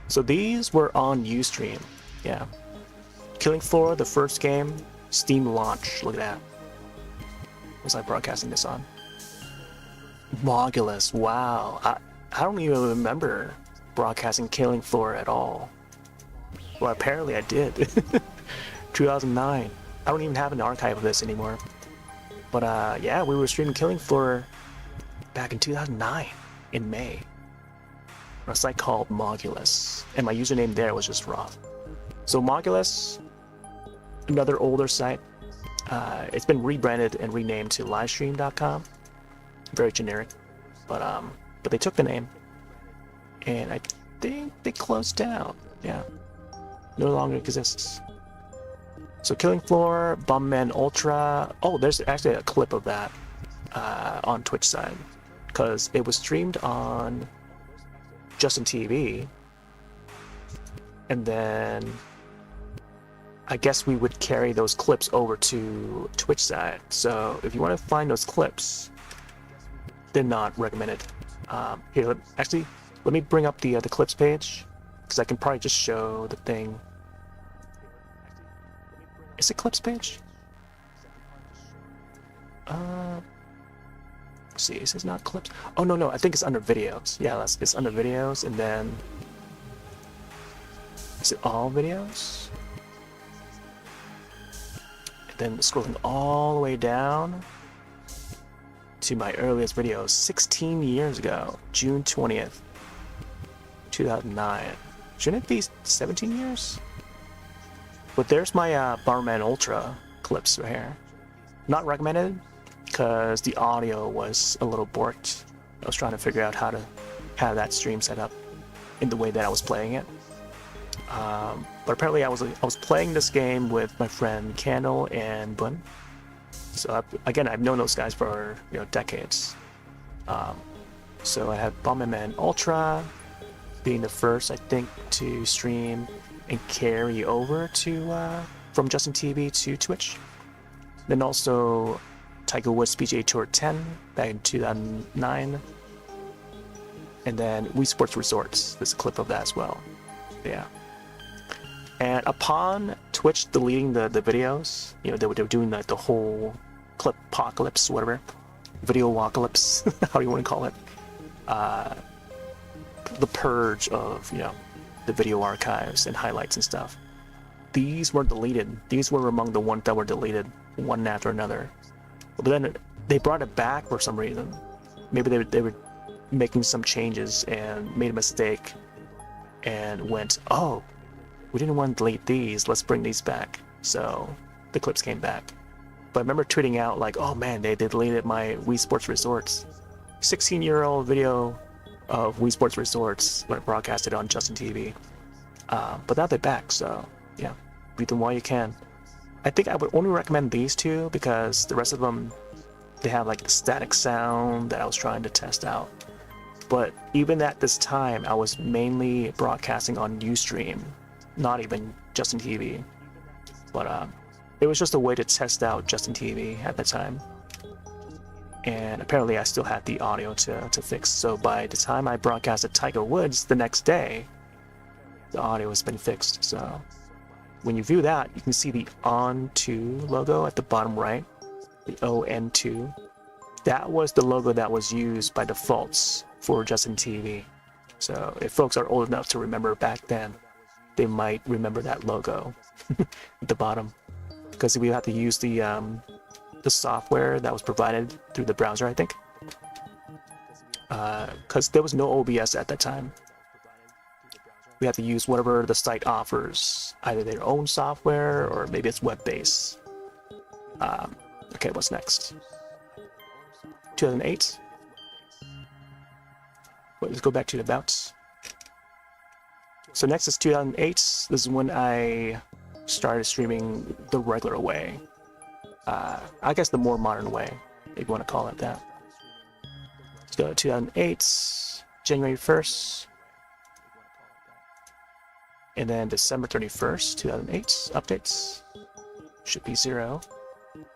So these were on Ustream. Yeah. Killing Floor, the first game, Steam launch. Look at that. What was I broadcasting this on? Mogulus. Wow. I don't even remember broadcasting Killing Floor at all. Well, apparently I did. 2009. I don't even have an archive of this anymore. But yeah, we were streaming Killing Floor back in 2009 in May on a site called Mogulus, and my username there was just Roth. So Mogulus, another older site. It's been rebranded and renamed to livestream.com. Very generic, but they took the name, and I think they closed down. Yeah, no longer exists. So Killing Floor, Bumman Ultra. Oh, there's actually a clip of that on Twitch side, because it was streamed on Justin TV, and then I guess we would carry those clips over to Twitch side. So if you want to find those clips, they're not recommended. Here, let me bring up the clips page, because I can probably just show the thing. Is it clips page? Let's see, is this not clips? Oh no, I think it's under videos. Yeah, it's under videos, and then is it all videos? And then scrolling all the way down to my earliest videos, 16 years ago, June 20th, 2009. Shouldn't it be 17 years? But there's my Barman Ultra clips right here. Not recommended, because the audio was a little borked. I was trying to figure out how to have that stream set up in the way that I was playing it. But apparently I was playing this game with my friend Candle and Bun. So again, I've known those guys for decades. So I had Bomberman Ultra being the first, I think, to stream and carry over to from Justin TV to Twitch. Then also Tiger Woods PGA Tour 10 back in 2009. And then Wii Sports Resorts. There's a clip of that as well. Yeah. And upon Twitch deleting the videos, they were doing the whole clip apocalypse, whatever, video apocalypse, how do you want to call it? The purge of the video archives and highlights and stuff. These were deleted. These were among the ones that were deleted one after another. But then they brought it back for some reason. Maybe they were making some changes and made a mistake and went, oh, we didn't want to delete these, let's bring these back. So the clips came back. But I remember tweeting out like, oh man, they deleted my Wii Sports Resorts 16-year-old video of Wii Sports Resorts when I broadcasted on Justin TV. But now they're back, so yeah, read them while you can. I think I would only recommend these two because the rest of them, they have like the static sound that I was trying to test out. But even at this time, I was mainly broadcasting on Ustream, not even Justin TV. But it was just a way to test out Justin TV at the time. And apparently I still had the audio to fix. So by the time I broadcasted Tiger Woods the next day, the audio has been fixed. So when you view that, you can see the On2 logo at the bottom right, the ON2. That was the logo that was used by defaults for Justin TV. So if folks are old enough to remember back then, they might remember that logo at the bottom, because we had to use the software that was provided through the browser, I think, because there was no OBS at that time. We had to use whatever the site offers, either their own software or maybe it's web-based. Okay, what's next? 2008. Wait, let's go back to the bouts. So next is 2008. This is when I started streaming the regular way. I guess the more modern way, if you want to call it that. Let's go to 2008, January 1st. And then December 31st, 2008, updates. Should be 0.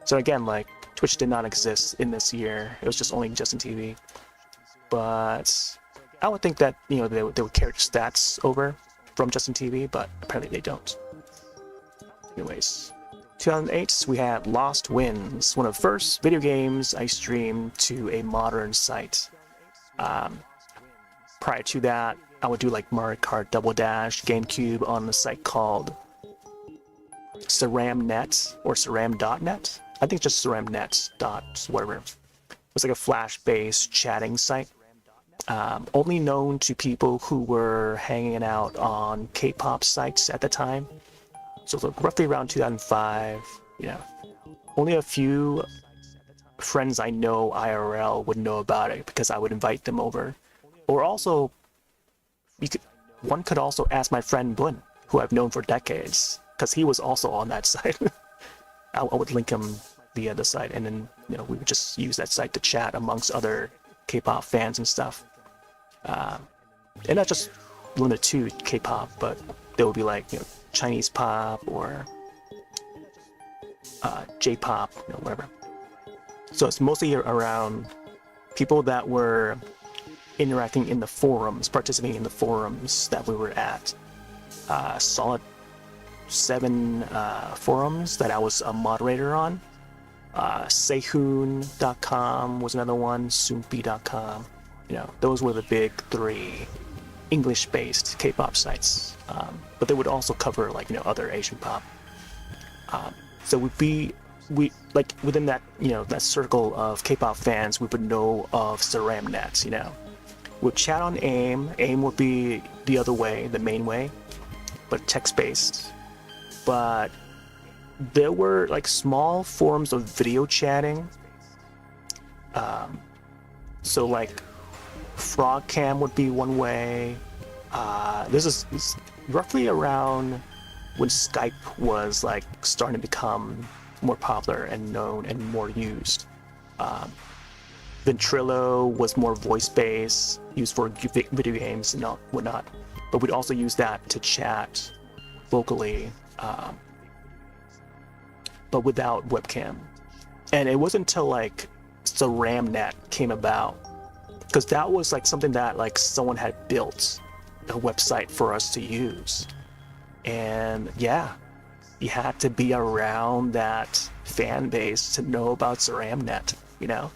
So again, like, Twitch did not exist in this year. It was just only Justin TV. But I would think that, they would carry stats over from Justin TV, but apparently they don't. Anyways, 2008, we had Lost Winds, one of the first video games I streamed to a modern site. Prior to that, I would do like Mario Kart Double Dash, GameCube on a site called SaramNet or Saram.net. I think just SaramNet dot whatever. It was like a Flash-based chatting site. Only known to people who were hanging out on K-pop sites at the time. So roughly around 2005, only a few friends I know IRL would know about it because I would invite them over. Or also, one could also ask my friend Bun, who I've known for decades, because he was also on that site. I would link him via the site, and then we would just use that site to chat amongst other K-pop fans and stuff. And not just limited to K-pop, but there would be like Chinese pop or J-pop, whatever. So it's mostly around people that were interacting in the forums, participating in the forums that we were at. Solid 7 forums that I was a moderator on. Sehun.com was another one, Soompi.com. Those were the big 3 English-based K-pop sites. But they would also cover like other Asian pop. So we like within that that circle of K-pop fans, we would know of SaramNet. We'd chat on AIM. AIM would be the other way, the main way, but text-based. But there were like small forms of video chatting. So like Frog Cam would be one way. This is roughly around when Skype was like starting to become more popular and known and more used. Ventrilo was more voice-based, used for video games and whatnot. But we'd also use that to chat vocally, but without webcam. And it wasn't until like SaramNet came about, because that was like something that like someone had built a website for us to use. And yeah, you had to be around that fan base to know about SaramNet, you know?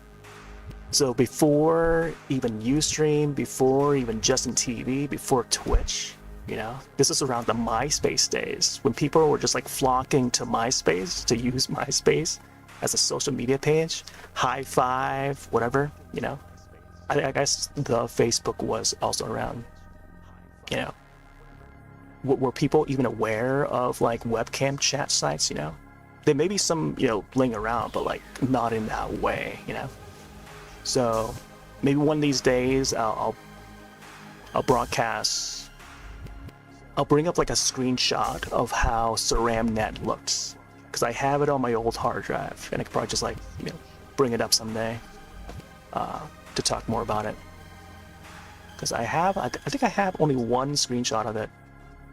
So before even Ustream, before even Justin TV, before Twitch, you know, this is around the MySpace days when people were just like flocking to MySpace to use MySpace as a social media page, high five, whatever, you know. I guess the Facebook was also around, you know. Were people even aware of like webcam chat sites, you know? There may be some, you know, laying around, but like not in that way, you know. So maybe one of these days I'll broadcast. I'll bring up like a screenshot of how SaramNet looks, because I have it on my old hard drive, and I could probably just like, you know, bring it up someday to talk more about it. Because I think I have only one screenshot of it,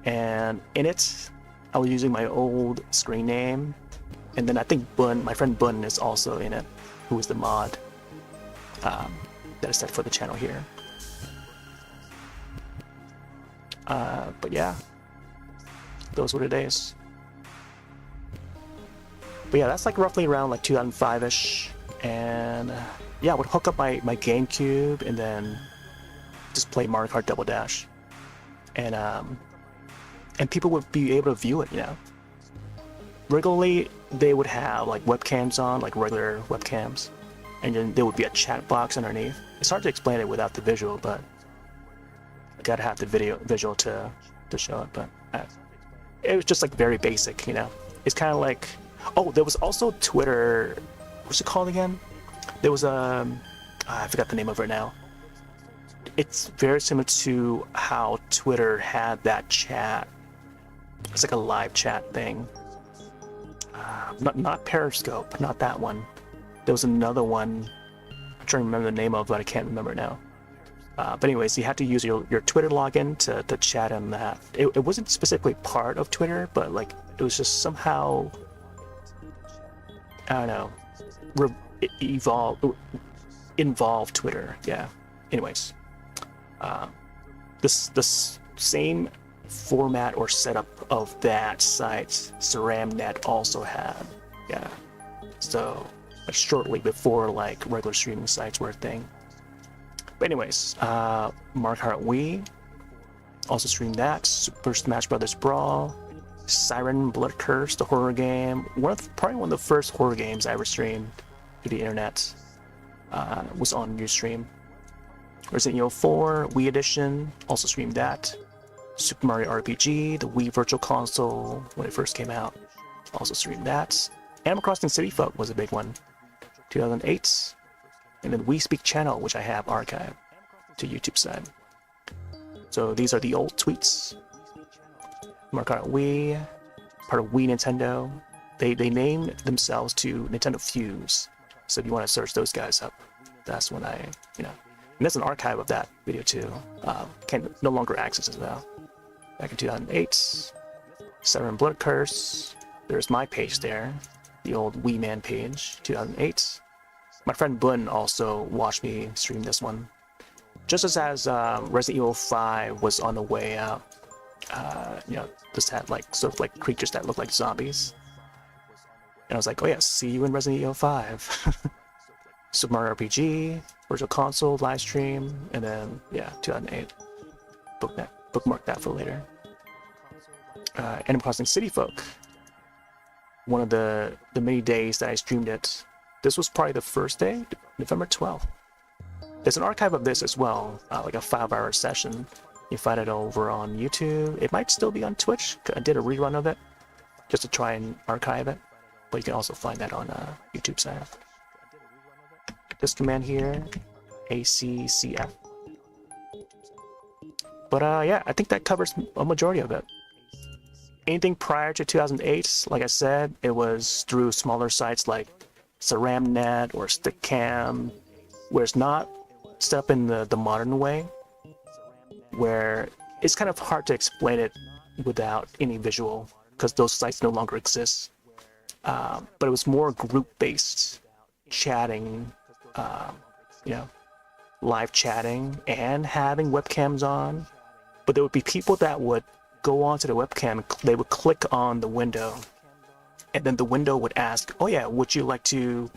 and in it I was using my old screen name, and then I think Bun, my friend Bun, is also in it, who is the mod that is set for the channel here. But yeah, those were the days. But yeah, that's like roughly around like 2005-ish, and yeah, I would hook up my GameCube and then just play Mario Kart Double Dash, and people would be able to view it, you know. Regularly, they would have like webcams on, like regular webcams, and then there would be a chat box underneath. It's hard to explain it without the visual, but I gotta have the visual to show it. But it was just like very basic, you know. It's kind of like, oh, there was also Twitter. What's it called again? There was I forgot the name of it now. It's very similar to how Twitter had that chat. It's like a live chat thing. Not Periscope, not that one. There was another one I'm trying to remember the name of, but I can't remember now. But anyways, you had to use your Twitter login to chat on that. It wasn't specifically part of Twitter, but like it was just somehow, I don't know, involved Twitter. Yeah. Anyways, this same format or setup of that site, SaramNet also had. Yeah. So shortly before like regular streaming sites were a thing. But anyways, Mario Kart Wii also streamed that. Super Smash Bros. Brawl, Siren Blood Curse, the horror game. Probably one of the first horror games I ever streamed through the internet was on Ustream. Resident Evil 4 Wii Edition, also streamed that. Super Mario RPG, the Wii Virtual Console when it first came out, also streamed that. Animal Crossing City Folk was a big one, 2008. And then We Speak channel, which I have archived to YouTube side. So these are the old tweets. Mario Kart Wii, part of Wii Nintendo. They named themselves to Nintendo Fuse. So if you want to search those guys up, that's when I, you know. And there's an archive of that video too. Can no longer access it now. Back in 2008, Siren Blood Curse. There's my page there, the old Wii Man page, 2008. My friend Bun also watched me stream this one. Just as Resident Evil 5 was on the way out, you know, this had like sort of like creatures that look like zombies. And I was like, oh yeah, see you in Resident Evil 5. Super Mario RPG, Virtual Console, live stream, and then yeah, 2008. Bookmark that for later. Animal Crossing City Folk. One of the many days that I streamed it. This was probably the first day, November 12th. There's an archive of this as well, like a 5-hour session. You find it over on YouTube. It might still be on Twitch. I did a rerun of it just to try and archive it, but you can also find that on YouTube side. This command here, ACCF. But yeah, I think that covers a majority of it. Anything prior to 2008, like I said, it was through smaller sites like Ceramnet or Stickcam, where it's not set up in the modern way, where it's kind of hard to explain it without any visual, because those sites no longer exist. But it was more group-based chatting, you know, live chatting and having webcams on. But there would be people that would go onto the webcam, they would click on the window, and then the window would ask, oh yeah, would you like to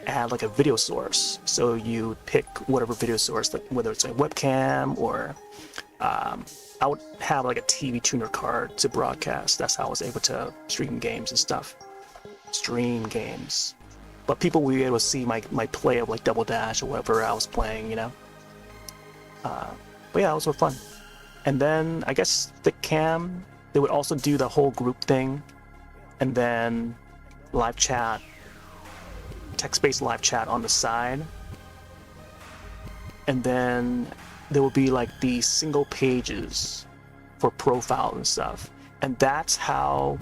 add like a video source? So you pick whatever video source, like whether it's a webcam or I would have like a TV tuner card to broadcast. That's how I was able to stream games and stuff. Stream games. But people would be able to see my play of like Double Dash or whatever I was playing, you know? But yeah, it was so fun. And then I guess the cam, they would also do the whole group thing, and then live chat, text-based live chat on the side. And then there would be like these single pages for profile and stuff. And that's how,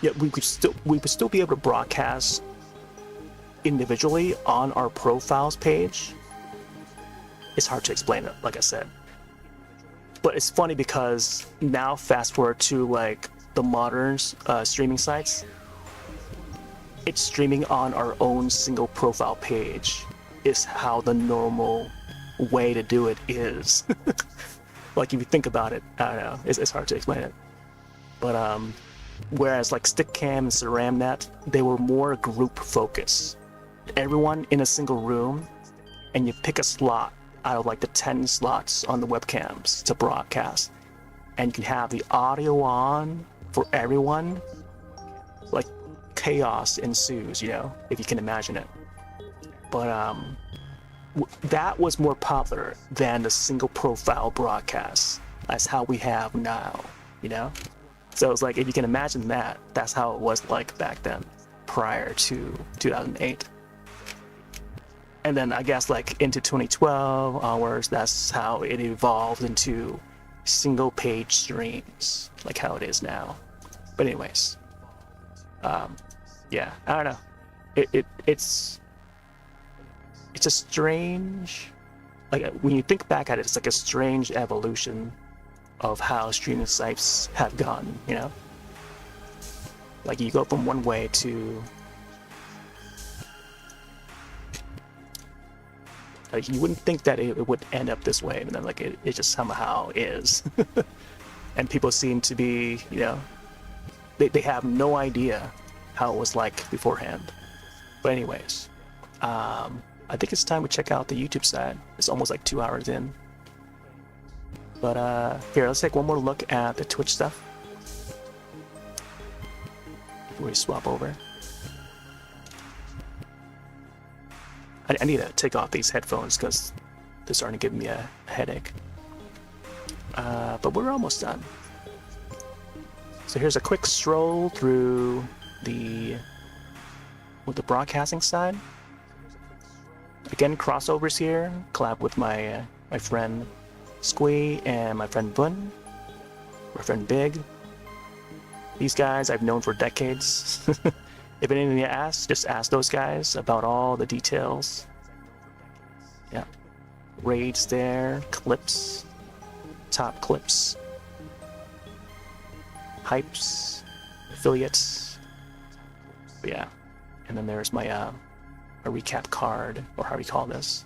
yeah, we would still be able to broadcast individually on our profiles page. It's hard to explain it, like I said. But it's funny because now fast forward to like the modern streaming sites, it's streaming on our own single profile page is how the normal way to do it is. Like if you think about it, I don't know, it's hard to explain it. But whereas like Stickcam and Ceramnet, they were more group focused. Everyone in a single room, and you pick a slot out of like the 10 slots on the webcams to broadcast, and you can have the audio on for everyone. Like chaos ensues, you know, if you can imagine it. But that was more popular than the single profile broadcast as how we have now, you know. So it's like, if you can imagine that, that's how it was like back then, prior to 2008. And then I guess like into 2012 onwards, that's how it evolved into single page streams, like how it is now. But anyways, yeah, I don't know. It's a strange, like when you think back at it, it's like a strange evolution of how streaming sites have gone, you know? Like you go from one way to, like you wouldn't think that it would end up this way, and then like it just somehow is. And people seem to be, you know, they have no idea how it was like beforehand. But anyways, I think it's time we check out the YouTube side. It's almost like 2 hours in. But here, let's take one more look at the Twitch stuff before we swap over. I need to take off these headphones because they're starting to give me a headache. But we're almost done. So here's a quick stroll through the broadcasting side. Again, crossovers here. Collab with my friend Squee and my friend Bun, my friend Big. These guys I've known for decades. If anything you ask, just ask those guys about all the details. Yeah. Raids there, clips, top clips, hypes, affiliates. But yeah. And then there's my a recap card, or how we call this.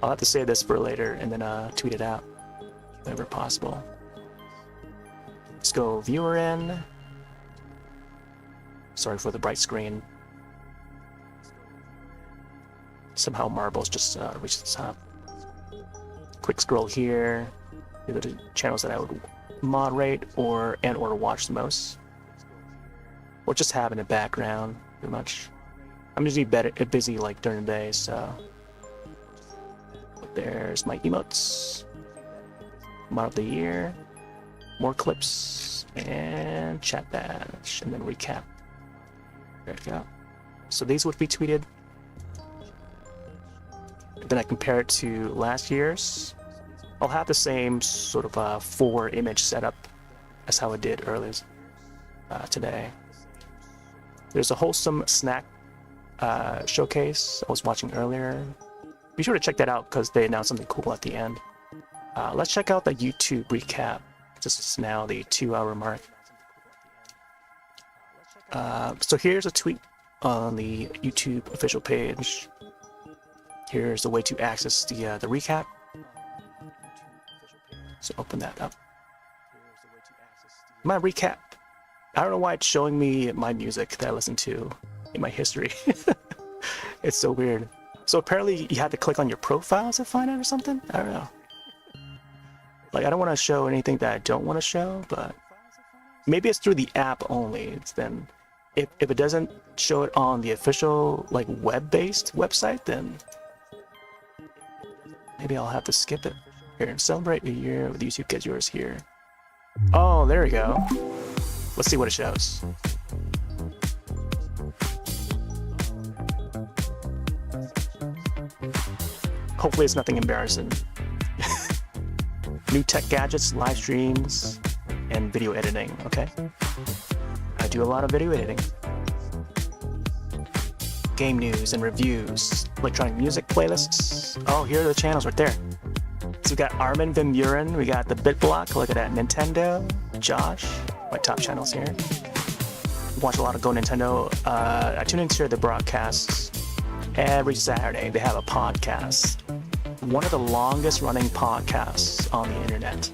I'll have to save this for later and then tweet it out whenever possible. Let's go viewer in. Sorry for the bright screen. Somehow Marbles just reached the top. Quick scroll here. These are the channels that I would moderate or watch the most, or just have in the background, pretty much. I'm usually busy like during the day, so. But there's my emotes. Mod of the year. More clips and chat badge, and then recap. There we go. So these would be tweeted. And then I compare it to last year's. I'll have the same sort of 4-image setup as how I did earlier today. There's a wholesome snack showcase I was watching earlier. Be sure to check that out because they announced something cool at the end. Let's check out the YouTube recap. This is now the 2-hour mark. So here's a tweet on the YouTube official page. Here's the way to access the recap. So open that up. My recap. I don't know why it's showing me my music that I listen to in my history. It's so weird. So apparently you have to click on your profiles to find it or something? I don't know. Like, I don't want to show anything that I don't want to show, but maybe it's through the app only. It's then if it doesn't show it on the official like web-based website, then maybe I'll have to skip it. Here, celebrate a year with YouTube, get yours here. Oh, there we go. Let's see what it shows. Hopefully it's nothing embarrassing. New tech gadgets, live streams, and video editing, okay? I do a lot of video editing. Game news and reviews, electronic music playlists. Oh, here are the channels right there. So we got Armin Van Buren, we got the BitBlock, look at that, Nintendo, Josh, my top channels here. Watch a lot of Go Nintendo. I tune into the broadcasts every Saturday. They have a podcast. One of the longest running podcasts on the internet.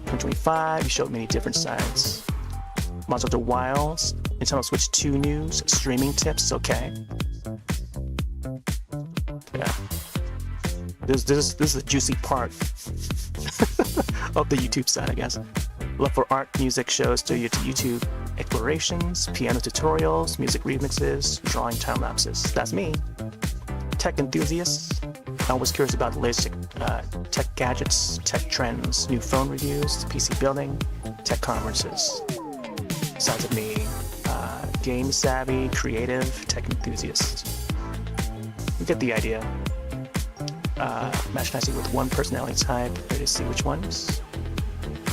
2025, you showed many different sides. Monster Hunter Wilds, Nintendo Switch 2 news, streaming tips, okay. Yeah. This is a juicy part of the YouTube side, I guess. Love for art, music shows to YouTube explorations, piano tutorials, music remixes, drawing time lapses. That's me. Tech enthusiasts. I was curious about the latest tech gadgets, tech trends, new phone reviews, PC building, tech conferences. Sides of me, game savvy, creative, tech enthusiast. You get the idea. Match nicely with one personality type. Ready to see which ones?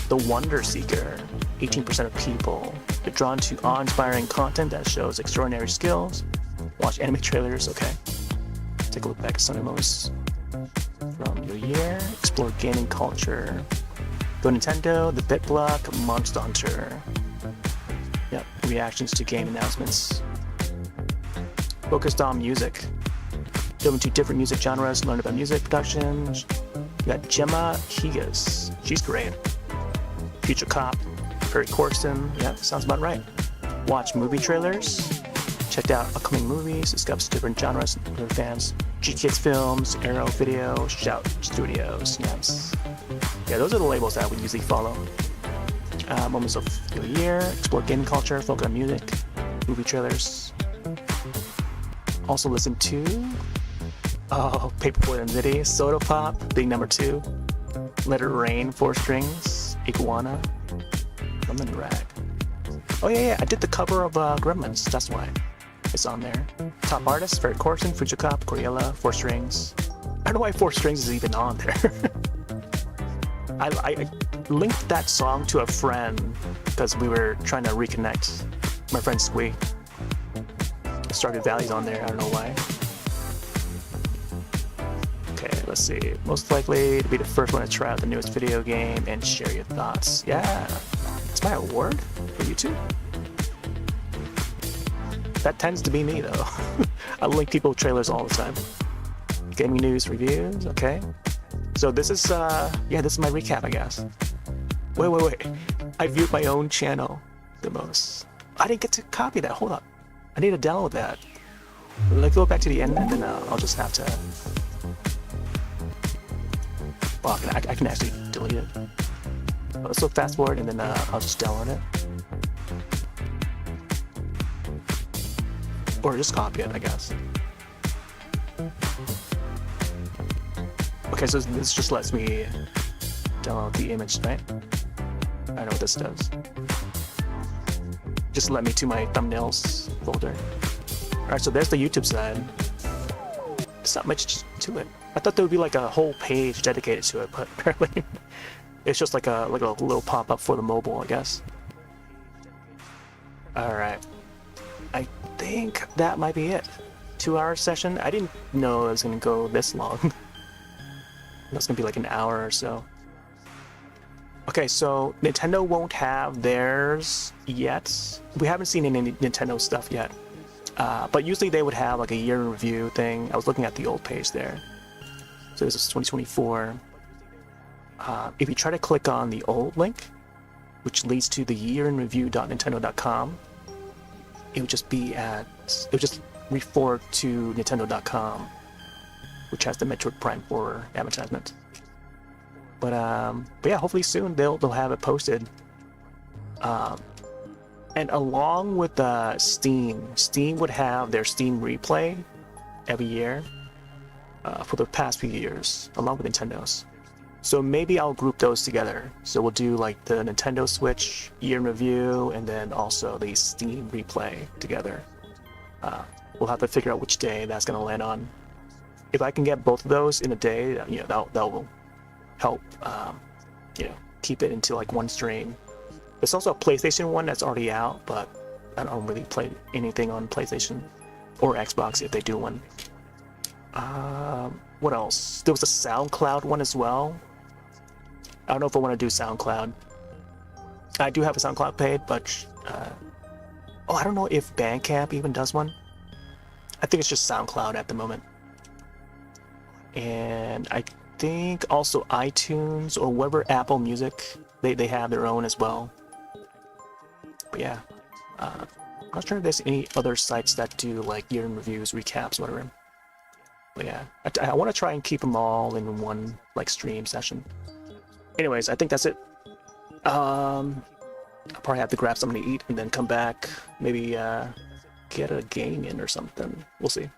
The Wonder Seeker. 18% of people are drawn to awe-inspiring content that shows extraordinary skills. Watch anime trailers, okay. Take a look back at Sunday moments from your year. Explore gaming culture. Go Nintendo, the BitBlock, Monster Hunter. Yep, reactions to game announcements. Focused on music. Delve into different music genres, learn about music production. We got Gemma Higas. She's great. Future Cop, Perry Corson. Yeah, sounds about right. Watch movie trailers. Checked out upcoming movies. Discuss different genres for fans. G-Kids Films, Arrow Video, Shout Studios. Yes. Yeah, those are the labels that we usually follow. Moments of the year. Explore gaming culture. Focus on music. Movie trailers. Also listen to Paperboy and Liddy, Soda Pop, Big Number 2, Let It Rain, 4 Strings, Iguana, Lemon Rag. Oh yeah, I did the cover of Gremlins, that's why it's on there. Top artists, Ferry Corson, Fujicop, Coriella, 4 Strings. I don't know why 4 Strings is even on there. I linked that song to a friend because we were trying to reconnect. My friend Squee. Started Valley's on there, I don't know why. Okay, let's see. Most likely to be the first one to try out the newest video game and share your thoughts. Yeah, it's my award for YouTube. That tends to be me though. I link people trailers all the time. Gaming news, reviews, okay. So this is, this is my recap, I guess. Wait. I viewed my own channel the most. I didn't get to copy that, hold up. I need to download that. Let's go back to the end and then I'll just have to... Well, I can actually delete it. So fast forward and then I'll just download it. Or just copy it, I guess. Okay, so this just lets me download the image, right? I know what this does. Just let me to my thumbnails folder. Alright, so there's the YouTube side. There's not much to it. I thought there would be like a whole page dedicated to it, but apparently it's just like a little pop-up for the mobile, I guess. Alright. I think that might be it. 2-hour session? I didn't know it was going to go this long. It's going to be like an hour or so. Okay, so Nintendo won't have theirs yet. We haven't seen any Nintendo stuff yet. But usually they would have like a year in review thing. I was looking at the old page there. So this is 2024. If you try to click on the old link, which leads to the yearinreview.nintendo.com, it would just refer to nintendo.com, which has the Metroid Prime 4 advertisement. But yeah, hopefully soon they'll have it posted. And along with Steam would have their Steam Replay every year for the past few years, along with Nintendo's. So maybe I'll group those together. So we'll do like the Nintendo Switch year in review, and then also the Steam Replay together. We'll have to figure out which day that's going to land on. If I can get both of those in a day, that will help, keep it into like one stream. There's also a PlayStation one that's already out, but I don't really play anything on PlayStation or Xbox if they do one. What else? There was a SoundCloud one as well. I don't know if I want to do SoundCloud. I do have a SoundCloud page, but I don't know if Bandcamp even does one. I think it's just SoundCloud at the moment. And I think also iTunes or whatever Apple Music, they have their own as well. But yeah, I'm not sure if there's any other sites that do like year in reviews, recaps, whatever. But yeah, I want to try and keep them all in one like stream session. Anyways, I think that's it. I'll probably have to grab something to eat and then come back, maybe get a game in or something. We'll see.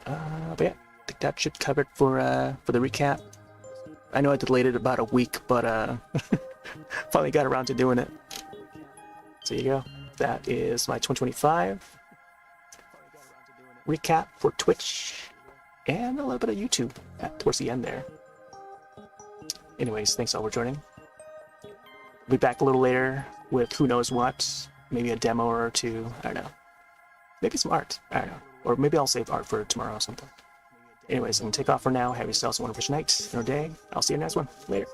But yeah, I think that should cover it for the recap. I know I delayed it about a week, but finally got around to doing it. So there you go. That is my 2025 recap for Twitch and a little bit of YouTube towards the end there. Anyways, thanks all for joining. Be back a little later with who knows what, maybe a demo or two, I don't know. Maybe some art, I don't know. Or maybe I'll save art for tomorrow or something. Anyways, I'm gonna take off for now. Have yourselves a wonderful night or day. I'll see you in the next one. Later.